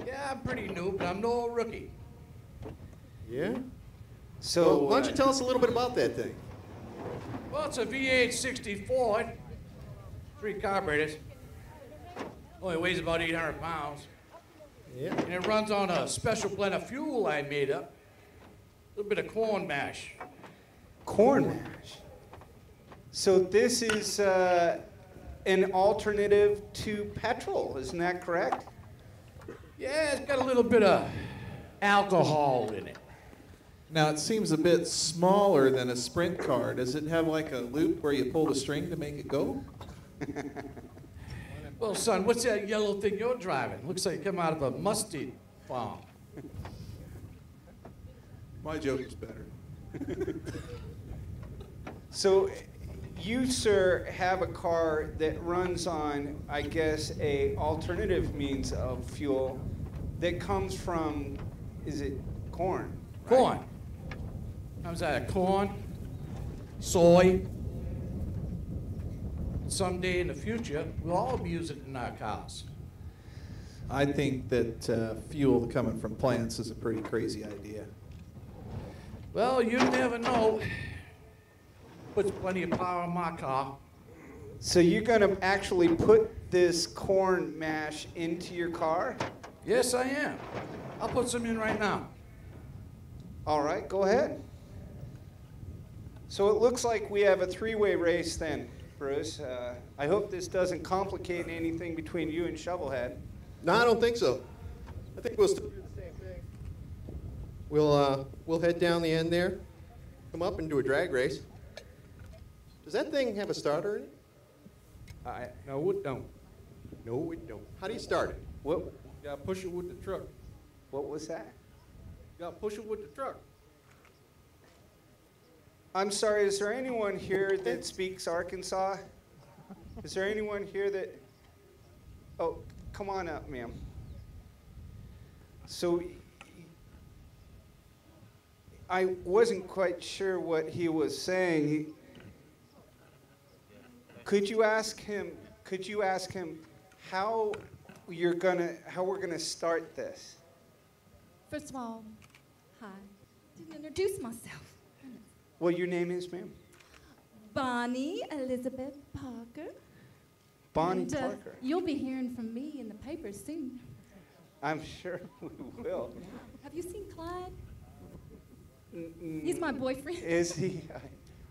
Yeah, I'm pretty new, but I'm no rookie. Yeah? So, well, why don't you tell us a little bit about that thing? Well, it's a V8 60 Ford, 3 carburetors. Only weighs about 800 pounds. Yeah. And it runs on a special blend of fuel I made up. A little bit of corn mash. Corn mash? So this is an alternative to petrol, isn't that correct? Yeah, it's got a little bit of alcohol in it. Now, it seems a bit smaller than a sprint car. Does it have like a loop where you pull the string to make it go? Well, son, what's that yellow thing you're driving? Looks like it come out of a mustard farm. My joke is better. So you, sir, have a car that runs on, I guess, a alternative means of fuel that comes from, is it corn? Right? Corn. Comes out of corn, soy. Someday in the future, we'll all be using it in our cars. I think that fuel coming from plants is a pretty crazy idea. Well, you never know. Puts plenty of power in my car. So you're going to actually put this corn mash into your car? Yes, I am. I'll put some in right now. All right, go ahead. So it looks like we have a 3-way race then, Bruce. I hope this doesn't complicate anything between you and Shovelhead. No, I don't think so. I think we'll still do the same thing. We'll head down the end there, come up and do a drag race. Does that thing have a starter in it? No, it don't. No, it don't. How do you start it? What? You gotta push it with the truck. What was that? You gotta push it with the truck. I'm sorry, is there anyone here that speaks Arkansas? Is there anyone here that... Oh, come on up, ma'am. So, I wasn't quite sure what he was saying. Could you ask him how we're gonna start this? First of all, hi. Didn't introduce myself. Well, your name is, ma'am? Bonnie Elizabeth Parker. Bonnie And, Parker. You'll be hearing from me in the papers soon. I'm sure we will. Have you seen Clyde? He's my boyfriend. Is he?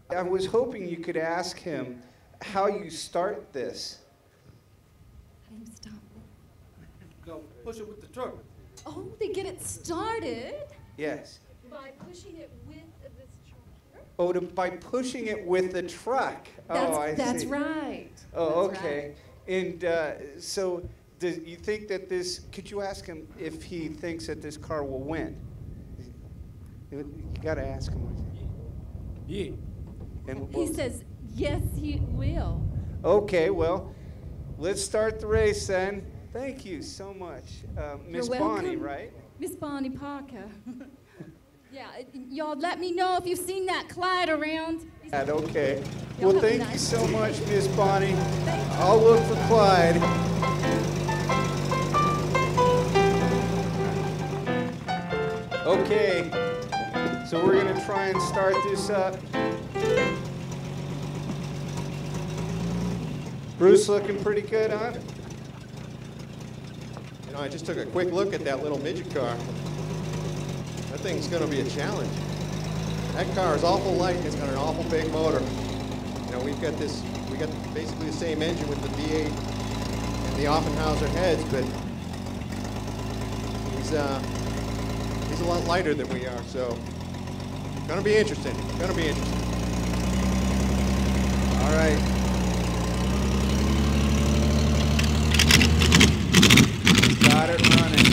I was hoping you could ask him how you start this. How do you stop it? Go push it with the truck. Oh, they get it started? Yes. By pushing it with this tractor? Oh, by pushing it with the truck. That's right. Oh, That's okay. right. And so, do you think that this? Could you ask him if he thinks that this car will win? You got to ask him. Yeah. And He says yes, he will. Okay. Well, Let's start the race then. Thank you so much. Miss You're Bonnie, welcome. right? Miss Bonnie Parker. Yeah, y'all let me know if you've seen that Clyde around. Okay. Y'all Well, have a thank you nice so day. much, Miss Bonnie. Thank you. I'll look for Clyde. Okay. So we're going to try and start this up. Bruce looking pretty good, huh? You know, I just took a quick look at that little midget car. That thing's going to be a challenge. That car is awful light and it's got an awful big motor. You know, we got basically the same engine with the V8 and the Offenhauser heads, but he's a lot lighter than we are, so it's going to be interesting. It's going to be interesting. All right. Got it running.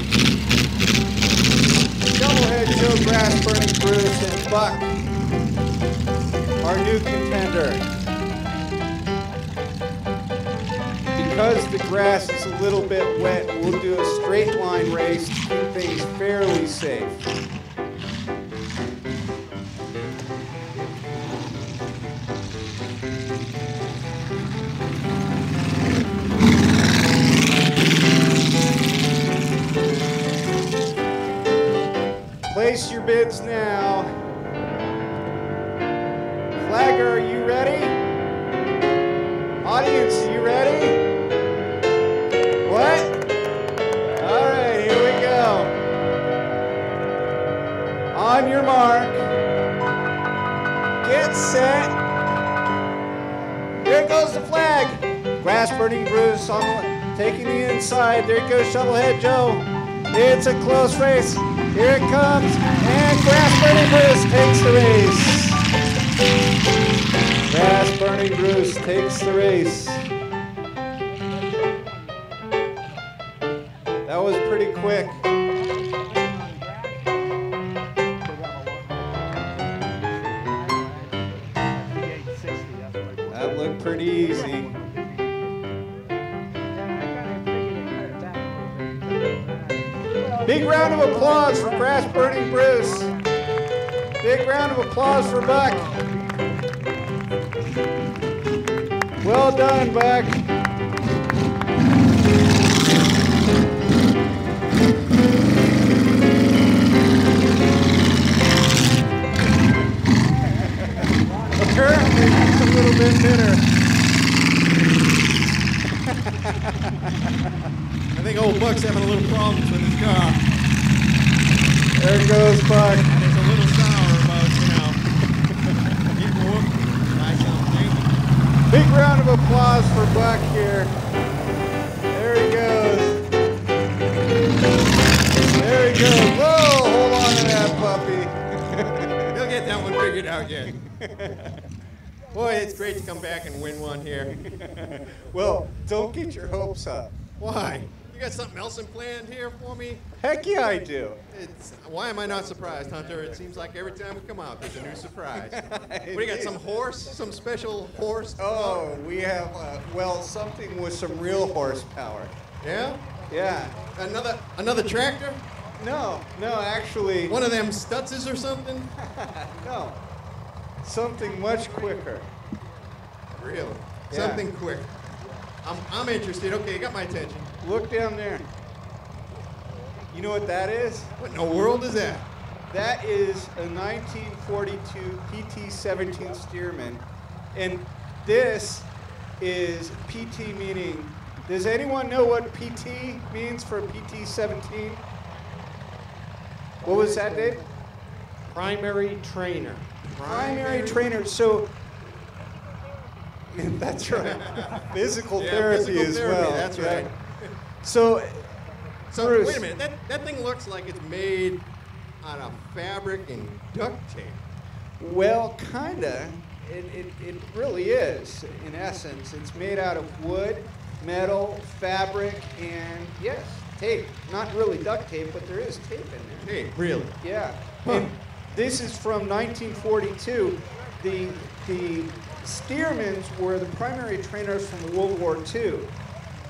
Shovelhead Joe, Grass Burning Bruce, and Buck, our new contender. Because the grass is a little bit wet, we'll do a straight line race to keep things fairly safe. Place your bids now. Flagger, are you ready? Audience, are you ready? What? All right, here we go. On your mark. Get set. Here goes the flag. Grass Burning Bruce on taking the inside. There goes Shovelhead Joe. It's a close race. Here it comes. And Grass Burning Bruce takes the race. Grass Burning Bruce takes the race. That was pretty quick. That looked pretty easy. Big round of applause for Grass Burning Bruce. Big round of applause for Buck. Well done, Buck. Apparently, it's a little bit bitter. I think old Buck's having a little problems with his car. There goes Buck. And it's a little sour about, you know, getting whooped by something. Big round of applause for Buck here. There he goes. There he goes. Whoa, hold on to that puppy. He'll get that one figured out yet. Boy, it's great to come back and win one here. Well, don't get your hopes up. Why? You got something else in planned here for me? Heck yeah, I do. Why am I not surprised, Hunter? It seems like every time we come out, there's a new surprise. What do you got, some horse? Some special horse? Oh, we have, well, something with some real horsepower. Yeah? Yeah. Another tractor? No, actually. One of them Stutzes or something? No. Something much quicker. Really? Yeah. Something quick. I'm interested. Okay, you got my attention. Look down there. You know what that is? What in the world is that? That is a 1942 PT-17 Stearman. And this is PT meaning, does anyone know what PT means for PT-17? What was that, Dave? Primary trainer. Primary trainer. So, that's right. Physical therapy physical as therapy, well. That's right. So Bruce, wait a minute. That thing looks like it's made out of fabric and duct tape. Well, kinda. It really is. In essence, it's made out of wood, metal, fabric, and yes, tape. Not really duct tape, but there is tape in there. Tape, really? Yeah. And this is from 1942. The Stearmans were the primary trainers from World War II.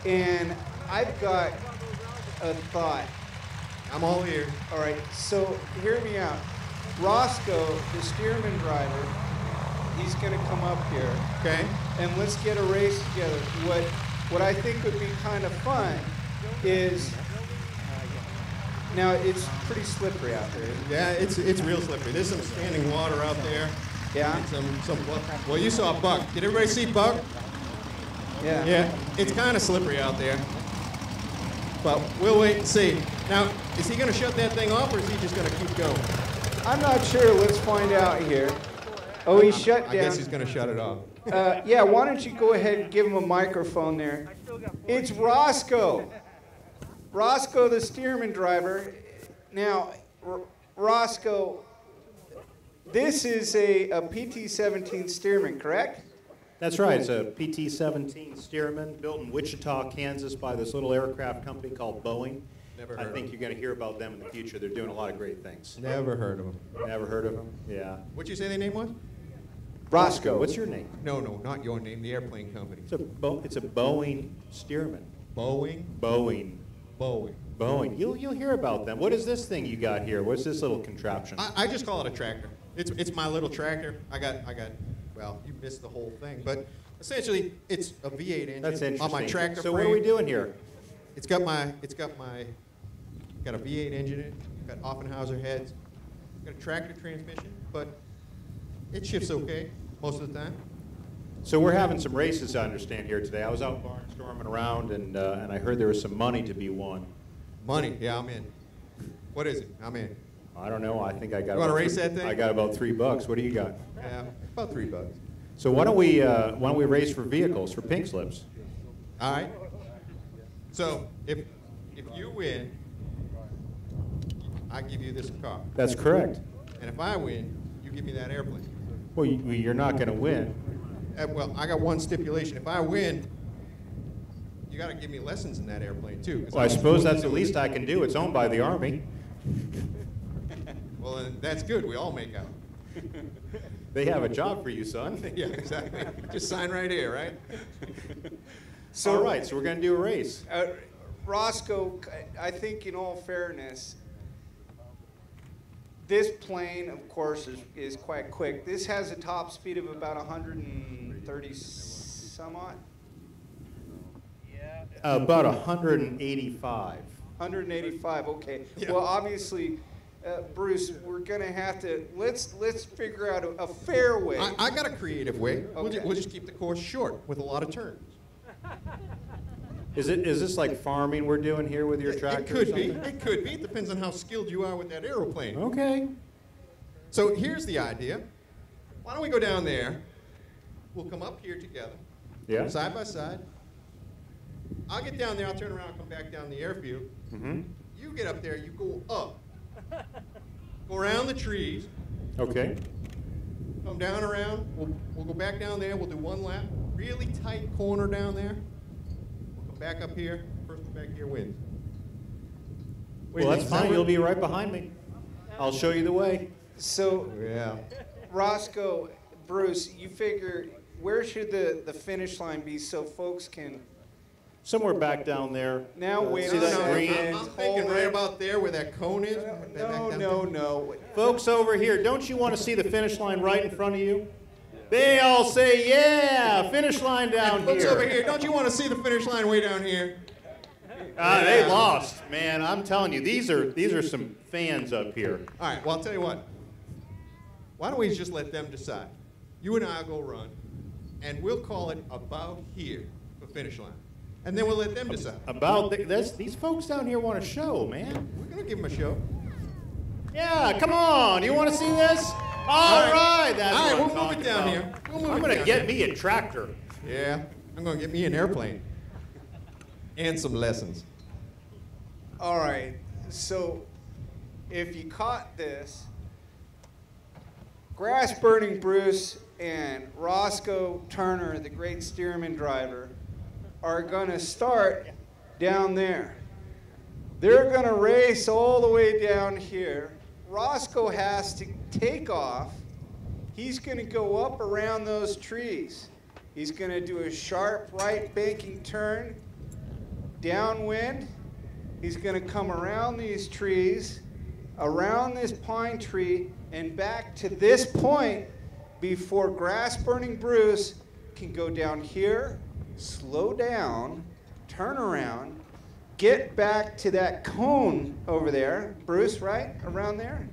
And I've got a thought. I'm all here. All right, so hear me out. Roscoe, the Stearman driver, he's going to come up here. Okay. And let's get a race together. What I think would be kind of fun is, now it's pretty slippery out there. Yeah, it's real slippery. There's some standing water out there. Yeah. And some well, you saw Buck. Did everybody see Buck? Yeah. Yeah. It's kind of slippery out there. But we'll wait and see. Now, is he going to shut that thing off, or is he just going to keep going? I'm not sure. Let's find out here. Oh, he shut down. I guess he's going to shut it off. Yeah, why don't you go ahead and give him a microphone there. It's Roscoe. Roscoe, the Stearman driver. Now, Roscoe, this is a PT-17 Stearman, correct? That's right. It's a PT-17 Stearman built in Wichita, Kansas by this little aircraft company called Boeing. Never heard I think you're going to hear about them in the future. They're doing a lot of great things. Never heard of him. Never heard of them? Yeah. What'd you say their name was? Roscoe. What's your name? No, not your name. The airplane company. It's a Boeing Stearman. Boeing? Boeing. Boeing. Boeing. You'll hear about them. What is this thing you got here? What's this little contraption? I just call it a tractor. It's my little tractor. I got. Well, you missed the whole thing, but essentially it's a V8 engine. That's interesting. On my tractor So frame. what are we doing here? Got a V8 engine in it. Got Offenhauser heads. Got a tractor transmission, but it shifts okay most of the time. So we're having some races, I understand, here today. I was out barnstorming around, and I heard there was some money to be won. Money? Yeah, I'm in. What is it? I'm in. I don't know. I think I got. You want to race that thing? I got about $3. What do you got? Yeah, about $3. So why don't we race for vehicles, for pink slips? All right. So if you win, I give you this car. That's correct. And if I win, you give me that airplane. Well, you're not going to win. Well, I got one stipulation. If I win, you got to give me lessons in that airplane too. Well, I suppose that's the least I can do. It's owned by the Army. Well, then that's good. We all make out. They have a job for you, son. Yeah, exactly. Just sign right here, right? So, all right, so we're going to do a race. Roscoe, I think in all fairness, this plane, of course, is quite quick. This has a top speed of about 130 some odd. About 185. 185, okay. Yeah. Well, obviously, Bruce, we're going to have to, let's figure out a fair way. I got a creative way. Okay. We'll just keep the course short with a lot of turns. Is this like farming we're doing here with your tractor? It could be. It could be. It depends on how skilled you are with that aeroplane. Okay. So here's the idea. Why don't we go down there? We'll come up here together. Yeah. Side by side. I'll get down there. I'll turn around and come back down the airfield. Mm-hmm. You get up there. You go up. Go around the trees. Okay. Come down around. We'll go back down there. We'll do one lap. Really tight corner down there. We'll come back up here. First one back here wins. Well, that's fine. You'll be right behind me. I'll show you the way. So, Yeah. Roscoe, Bruce, you figure, where should the finish line be so folks can... Somewhere back down there. Now wait See a that second. green? I'm thinking right about there where that cone is. No. Folks over here, don't you want to see the finish line right in front of you? They all say, yeah, finish line down here. Folks over here, don't you want to see the finish line way down here? They lost, man. I'm telling you, these are some fans up here. All right, well, I'll tell you what. Why don't we just let them decide? You and I will go run, and we'll call it about here for finish line. And then we'll let them decide. These folks down here want a show, man. We're going to give them a show. Yeah, come on. You want to see this? All right. That's All right, what we'll I'm move it talking down about. here. I'm going to get me a tractor. Yeah, I'm going to get me an airplane. And some lessons. All right, so if you caught this, Grass Burning Bruce and Roscoe Turner, the great Stearman driver, are going to start down there. They're going to race all the way down here. Roscoe has to take off. He's going to go up around those trees. He's going to do a sharp right banking turn, downwind. He's going to come around these trees, around this pine tree, and back to this point before grass-burning Bruce can go down here, slow down, turn around, get back to that cone over there. Bruce, right? Around there?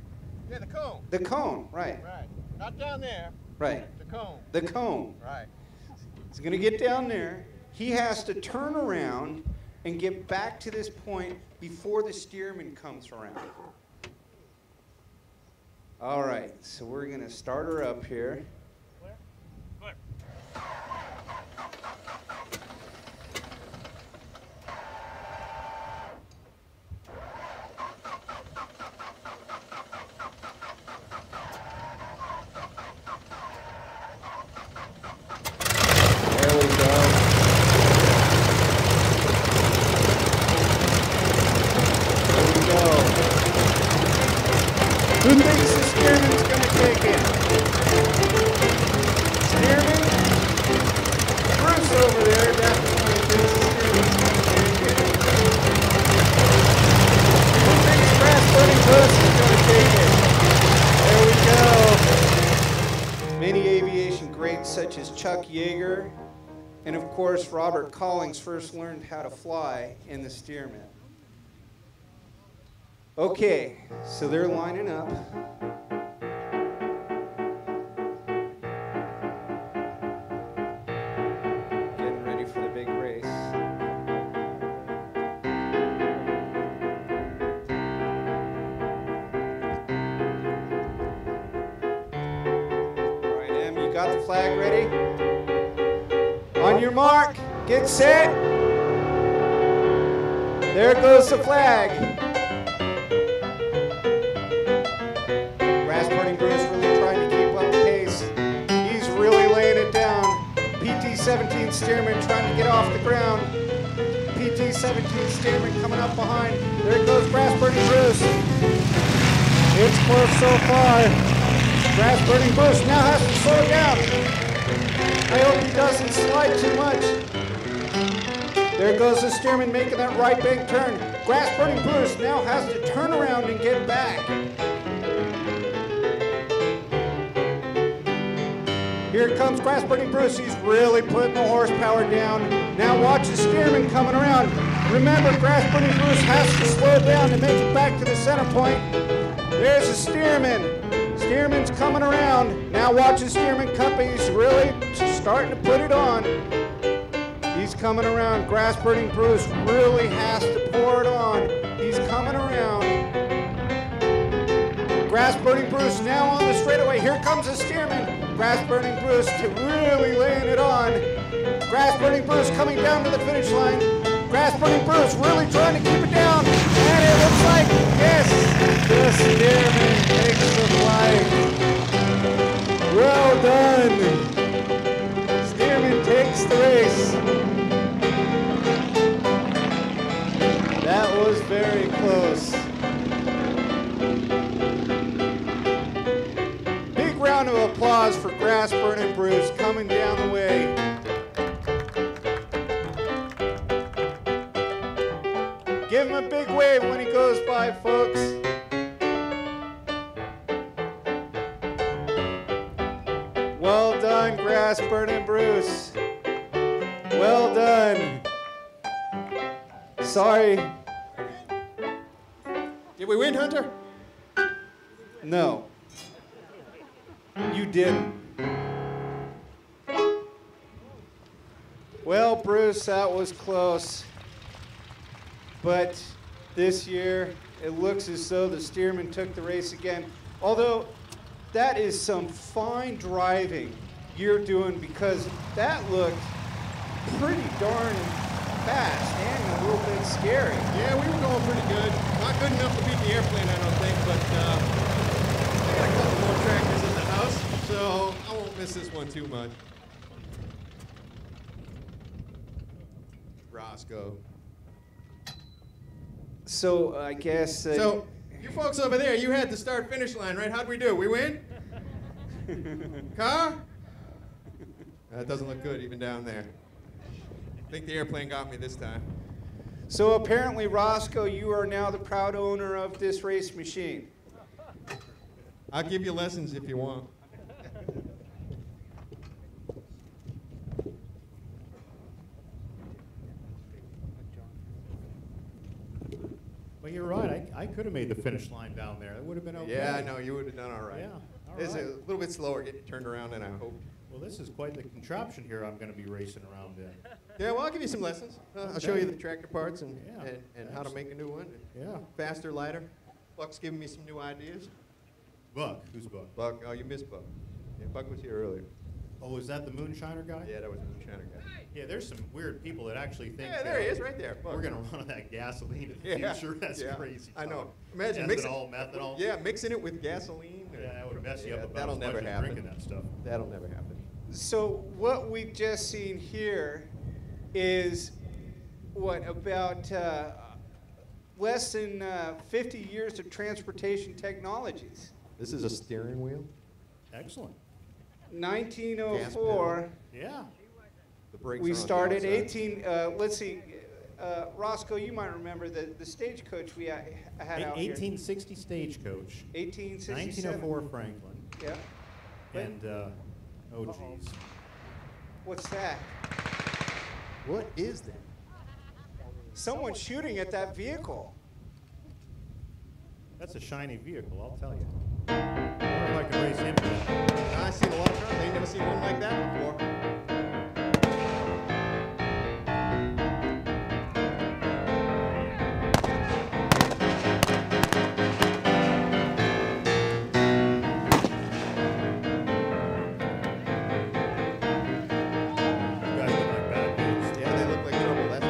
Yeah, the cone. The cone, right. Right. Not down there. Right. The cone. The cone. Right. He's going to get down there. He has to turn around and get back to this point before the steerman comes around. All right, so we're going to start her up here. There we go. Who thinks the steerman's going to take it? Steerman? Bruce over there definitely thinks the steerman's going to take it. Who thinks grass-burning Bruce is going to take it? There we go. Many aviation greats such as Chuck Yeager and, of course, Robert Collings first learned how to fly in the Stearman. Okay, so they're lining up. Getting ready for the big race. All right, Em, you got the flag ready? On your mark, get set. There goes the flag. Bruce really trying to keep up pace. He's really laying it down. PT-17 Stearman trying to get off the ground. PT-17 Stearman coming up behind. There goes grass-burning Bruce. It's close so far. Grass-burning Bruce now has to slow down. I hope he doesn't slide too much. There goes the Stearman making that right bank turn. Grass-burning Bruce now has to turn around and get back. Here comes grass-burning Bruce. He's really putting the horsepower down. Now watch the steerman coming around. Remember, grass-burning Bruce has to slow down to make it back to the center point. There's the steerman. Steerman's coming around. Now watch the steerman cup. He's really starting to put it on. He's coming around. Grass-burning Bruce really has to pour it on. He's coming around. Grass-burning Bruce now on the straightaway. Here comes the steerman. Grass-burning Bruce to really laying it on. Grass-burning Bruce coming down to the finish line. Grass-burning Bruce really trying to keep it down. And it looks like, yes, the steerman takes the flag. Well done. Steerman takes the race. That was very close. Round of applause for grass-burning Bruce coming down the way. Give him a big wave when he goes by, folks. Well done, grass-burning Bruce. Well done. Sorry. Did we win, Hunter? No. You didn't. Well, Bruce, that was close. But this year, it looks as though the steerman took the race again. Although, that is some fine driving you're doing, because that looked pretty darn fast and a little bit scary. Yeah, we were going pretty good. Not good enough to beat the airplane, I don't think, but I got a couple more tractors in the house, so I won't miss this one too much. Roscoe. So, I guess... so, you folks over there, you had the start-finish line, right? How'd we do? We win? Car? That doesn't look good even down there. I think the airplane got me this time. So apparently, Roscoe, you are now the proud owner of this race machine. I'll give you lessons if you want. Well, you're right. I could have made the finish line down there. It would have been okay. Yeah, I know. You would have done all right. Yeah, all It's right. a little bit slower getting turned around than I hoped. Well, this is quite the contraption here I'm going to be racing around in. Yeah, well, I'll give you some lessons. I'll show you the tractor parts and, Yeah, and how to make a new one. Yeah. Faster, lighter. Buck's giving me some new ideas. Buck. Who's Buck? Buck, oh, you missed Buck. Yeah, Buck was here earlier. Oh, is that the Moonshiner guy? Yeah, that was the Moonshiner guy. Yeah, there's some weird people that actually think Yeah, there he is, right there. Buck. we're going to run on that gasoline in the Yeah, future. That's yeah, crazy. I know. talk. Imagine mixing. methanol. Yeah, mixing it with gasoline. Yeah, that would mess you up about that'll as much never as happen. drinking that stuff. That'll never happen. So what we've just seen here is what about less than 50 years of transportation technologies. This is a steering wheel. Excellent. 1904. Yeah. The brakes We are on the started outside. let's see, Roscoe, you might remember the stagecoach we had out here. 1860 Stagecoach. 1867. 1904 Franklin. Yeah. And, oh geez. What's that? What is that? Someone's shooting at that vehicle. That's a shiny vehicle, I'll tell you. I wonder if I can race him again. I've seen a lot of cars. I ain't never seen one like that before. You guys look like bad news. Yeah, they look like trouble. That's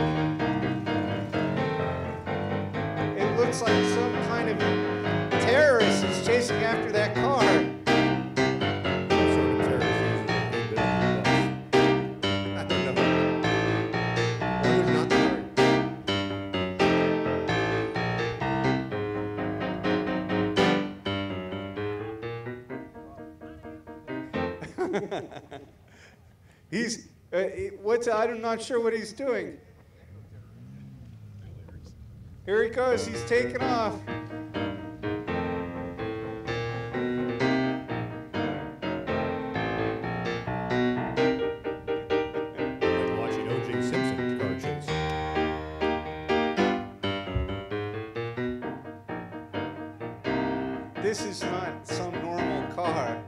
It looks like some kind of terrorist is chasing after that car. What sort of terrorist uses a big bit of bus? I don't know. One who's not sorry. He's I'm not sure what he's doing. Here he goes. He's taking off. Like watching O.J. Simpson car chase. This is not some normal car.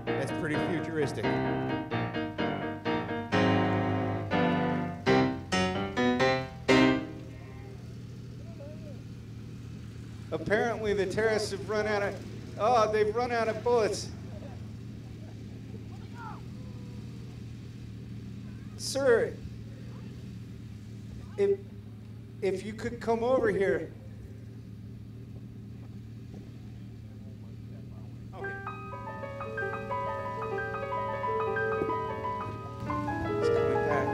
That's pretty futuristic. Apparently the terrorists have run out of, they've run out of bullets. Sir, if you could come over here. Okay. He's coming back.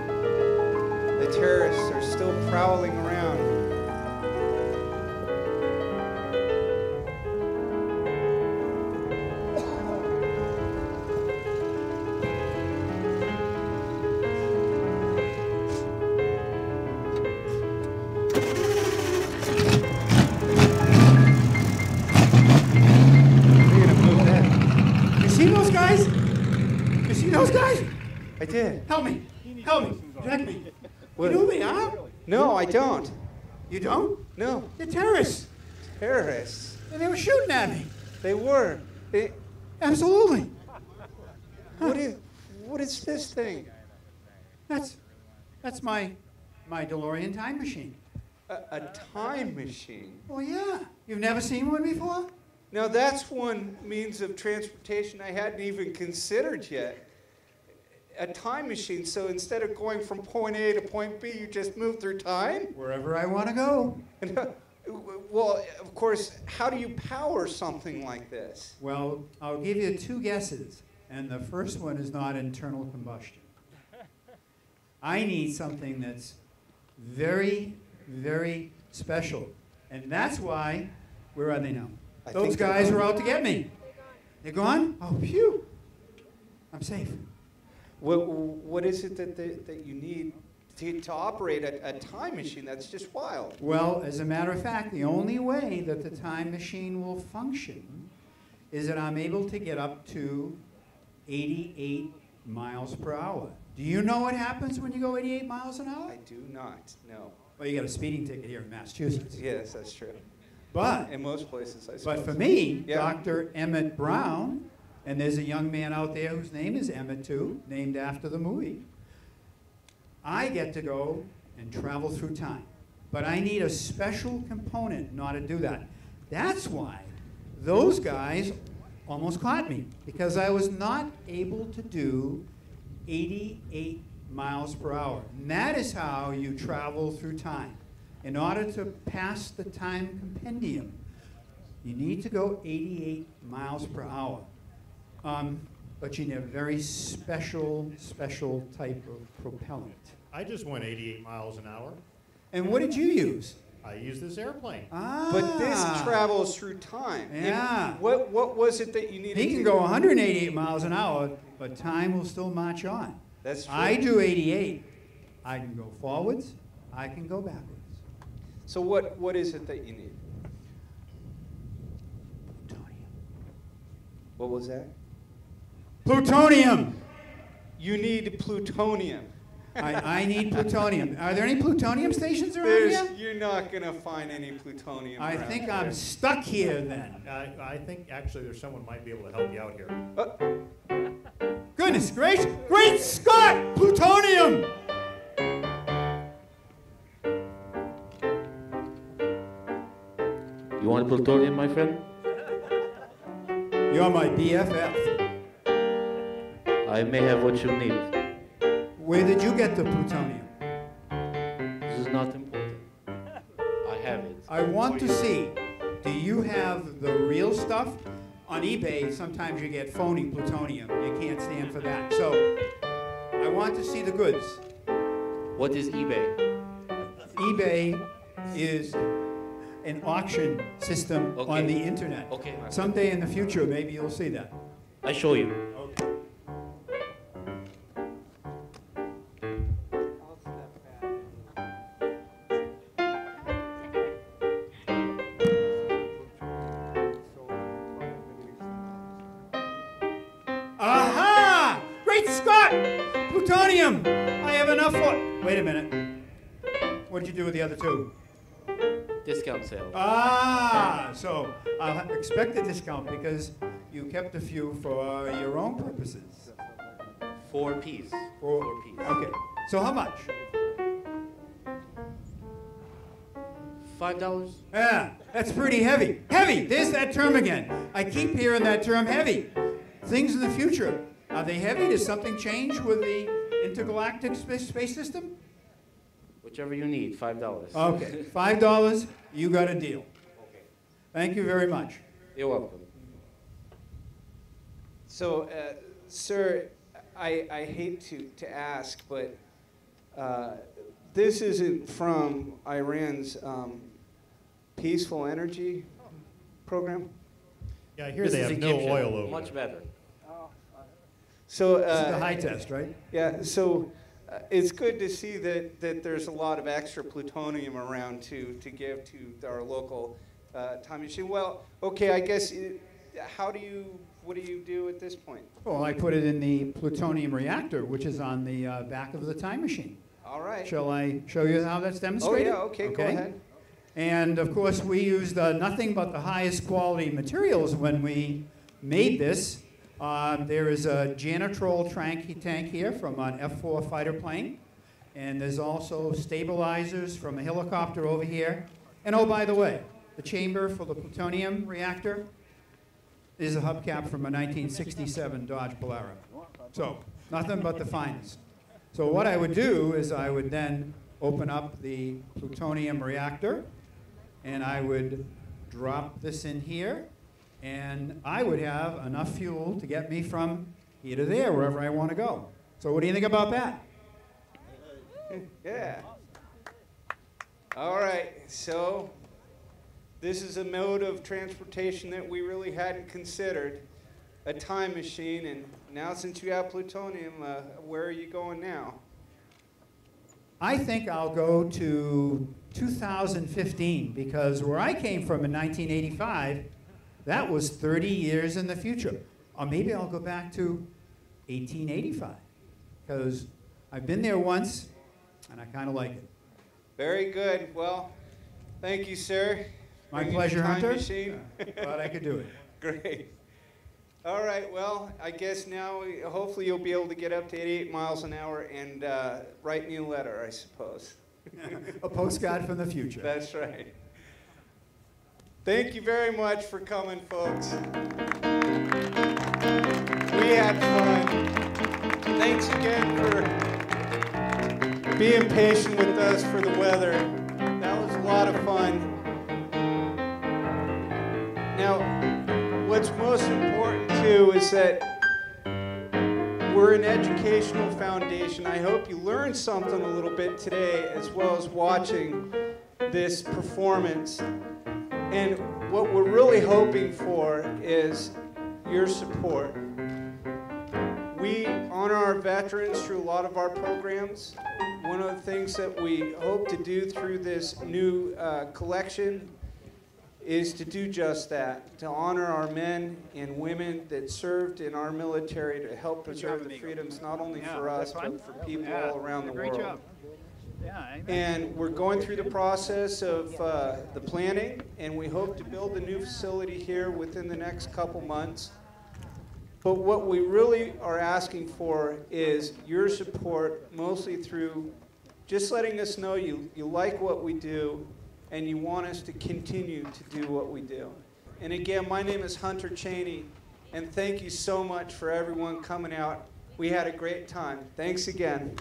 The terrorists are still prowling around. You see those guys? You see those guys? I did. Help me. Help me. Direct me. What? You know who they are? No, I don't. You don't? No. They're terrorists. Terrorists. And they were shooting at me. They were. Absolutely. What is this thing? That's my DeLorean time machine. A time machine? Oh yeah. You've never seen one before? Now that's one means of transportation I hadn't even considered yet. A time machine, so instead of going from point A to point B, you just move through time? Wherever I want to go. Well, of course, how do you power something like this? Well, I'll give you two guesses, and the first one is not internal combustion. I need something that's very, very special, and that's why, where are they now? Those guys are out to get me. They're gone? Oh, phew. I'm safe. What is it that you need to operate a time machine. That's just wild. Well, as a matter of fact, the only way that the time machine will function is that I'm able to get up to 88 miles per hour. Do you know what happens when you go 88 miles an hour? I do not, no. Well, you got a speeding ticket here in Massachusetts. Yes, that's true. But in most places, I suppose. But for me, yeah. Dr. Emmett Brown, and there's a young man out there whose name is Emmett too, named after the movie, I get to go and travel through time. But I need a special component in order to do that. That's why those guys almost caught me, because I was not able to do 88 miles per hour. And that is how you travel through time. In order to pass the time compendium, you need to go 88 miles per hour. But you need a very special type of propellant. I just went 88 miles an hour. And what did you use? I used this airplane. Ah. But this travels through time. Yeah. And what was it that you needed? He can go 188 miles an hour, but time will still march on. That's true. I do 88. I can go forwards. I can go backwards. So what is it that you need? Plutonium. What was that? Plutonium. You need plutonium. I need plutonium. Are there any plutonium stations around here? You're not going to find any plutonium I around think here. I'm stuck here then. I think actually there's someone might be able to help you out here. Goodness gracious! Great Scott! Plutonium! You want plutonium, my friend? You're my BFF. I may have what you need. Where did you get the plutonium? This is not important. I have it. I want to see, do you have the real stuff? On eBay, sometimes you get phony plutonium. You can't stand for that. So, I want to see the goods. What is eBay? eBay is an auction system on the internet. Okay. Someday in the future, maybe you'll see that. I show you. Okay. Aha! Great Scott! Plutonium! I have enough for... Wait a minute. What did you do with the other two? Discount sale. Ah! So I'll expect a discount because you kept a few for your own purposes. 4 piece. 4 piece. Okay. So how much? $5. Yeah, that's pretty heavy. Heavy! There's that term again. I keep hearing that term, heavy. Things in the future, are they heavy? Does something change with the intergalactic space system? Whichever you need, $5. Okay, $5, you got a deal. Okay. Thank you very much. You're welcome. So, sir, I hate to ask, but this isn't from Iran's peaceful energy program? Yeah, I hear they have no oil over Much better. So This is the high test, right? Yeah. So it's good to see that there's a lot of extra plutonium around to give to our local time machine. Well, okay. I guess what do you do at this point? Well, I put it in the plutonium reactor, which is on the back of the time machine. All right. Shall I show you how that's demonstrated? Oh yeah. Okay. Go ahead. And of course, we used nothing but the highest quality materials when we made this. There is a Janitrol tank here from an F-4 fighter plane. And there's also stabilizers from a helicopter over here. And oh, by the way, the chamber for the plutonium reactor is a hubcap from a 1967 Dodge Polara. So, nothing but the finest. So what I would do is I would then open up the plutonium reactor, and I would drop this in here, and I would have enough fuel to get me from here to there, wherever I want to go. So what do you think about that? Yeah. All right. So this is a mode of transportation that we really hadn't considered, a time machine. And now since you have plutonium, where are you going now? I think I'll go to 2015 because where I came from in 1985, that was 30 years in the future. Or maybe I'll go back to 1885 because I've been there once and I kind of like it. Very good. Well, thank you, sir. My Bringing pleasure, the time Hunter. machine. Glad I could do it. Great. All right, well, I guess now hopefully you'll be able to get up to 88 miles an hour and write me a letter, I suppose. A postcard from the future. That's right. Thank you very much for coming, folks. We had fun. Thanks again for being patient with us for the weather. That was a lot of fun. Now, what's most important, too, is that we're an educational foundation. I hope you learned something a little bit today, as well as watching this performance. And what we're really hoping for is your support. We honor our veterans through a lot of our programs. One of the things that we hope to do through this new collection is to do just that, to honor our men and women that served in our military to help preserve the freedoms not only for us, but for people all around the world. Great job. Yeah, and we're going through the process of the planning, and we hope to build a new facility here within the next couple months. But what we really are asking for is your support, mostly through just letting us know you like what we do, and you want us to continue to do what we do. And again, my name is Hunter Cheney, and thank you so much for everyone coming out. We had a great time. Thanks again.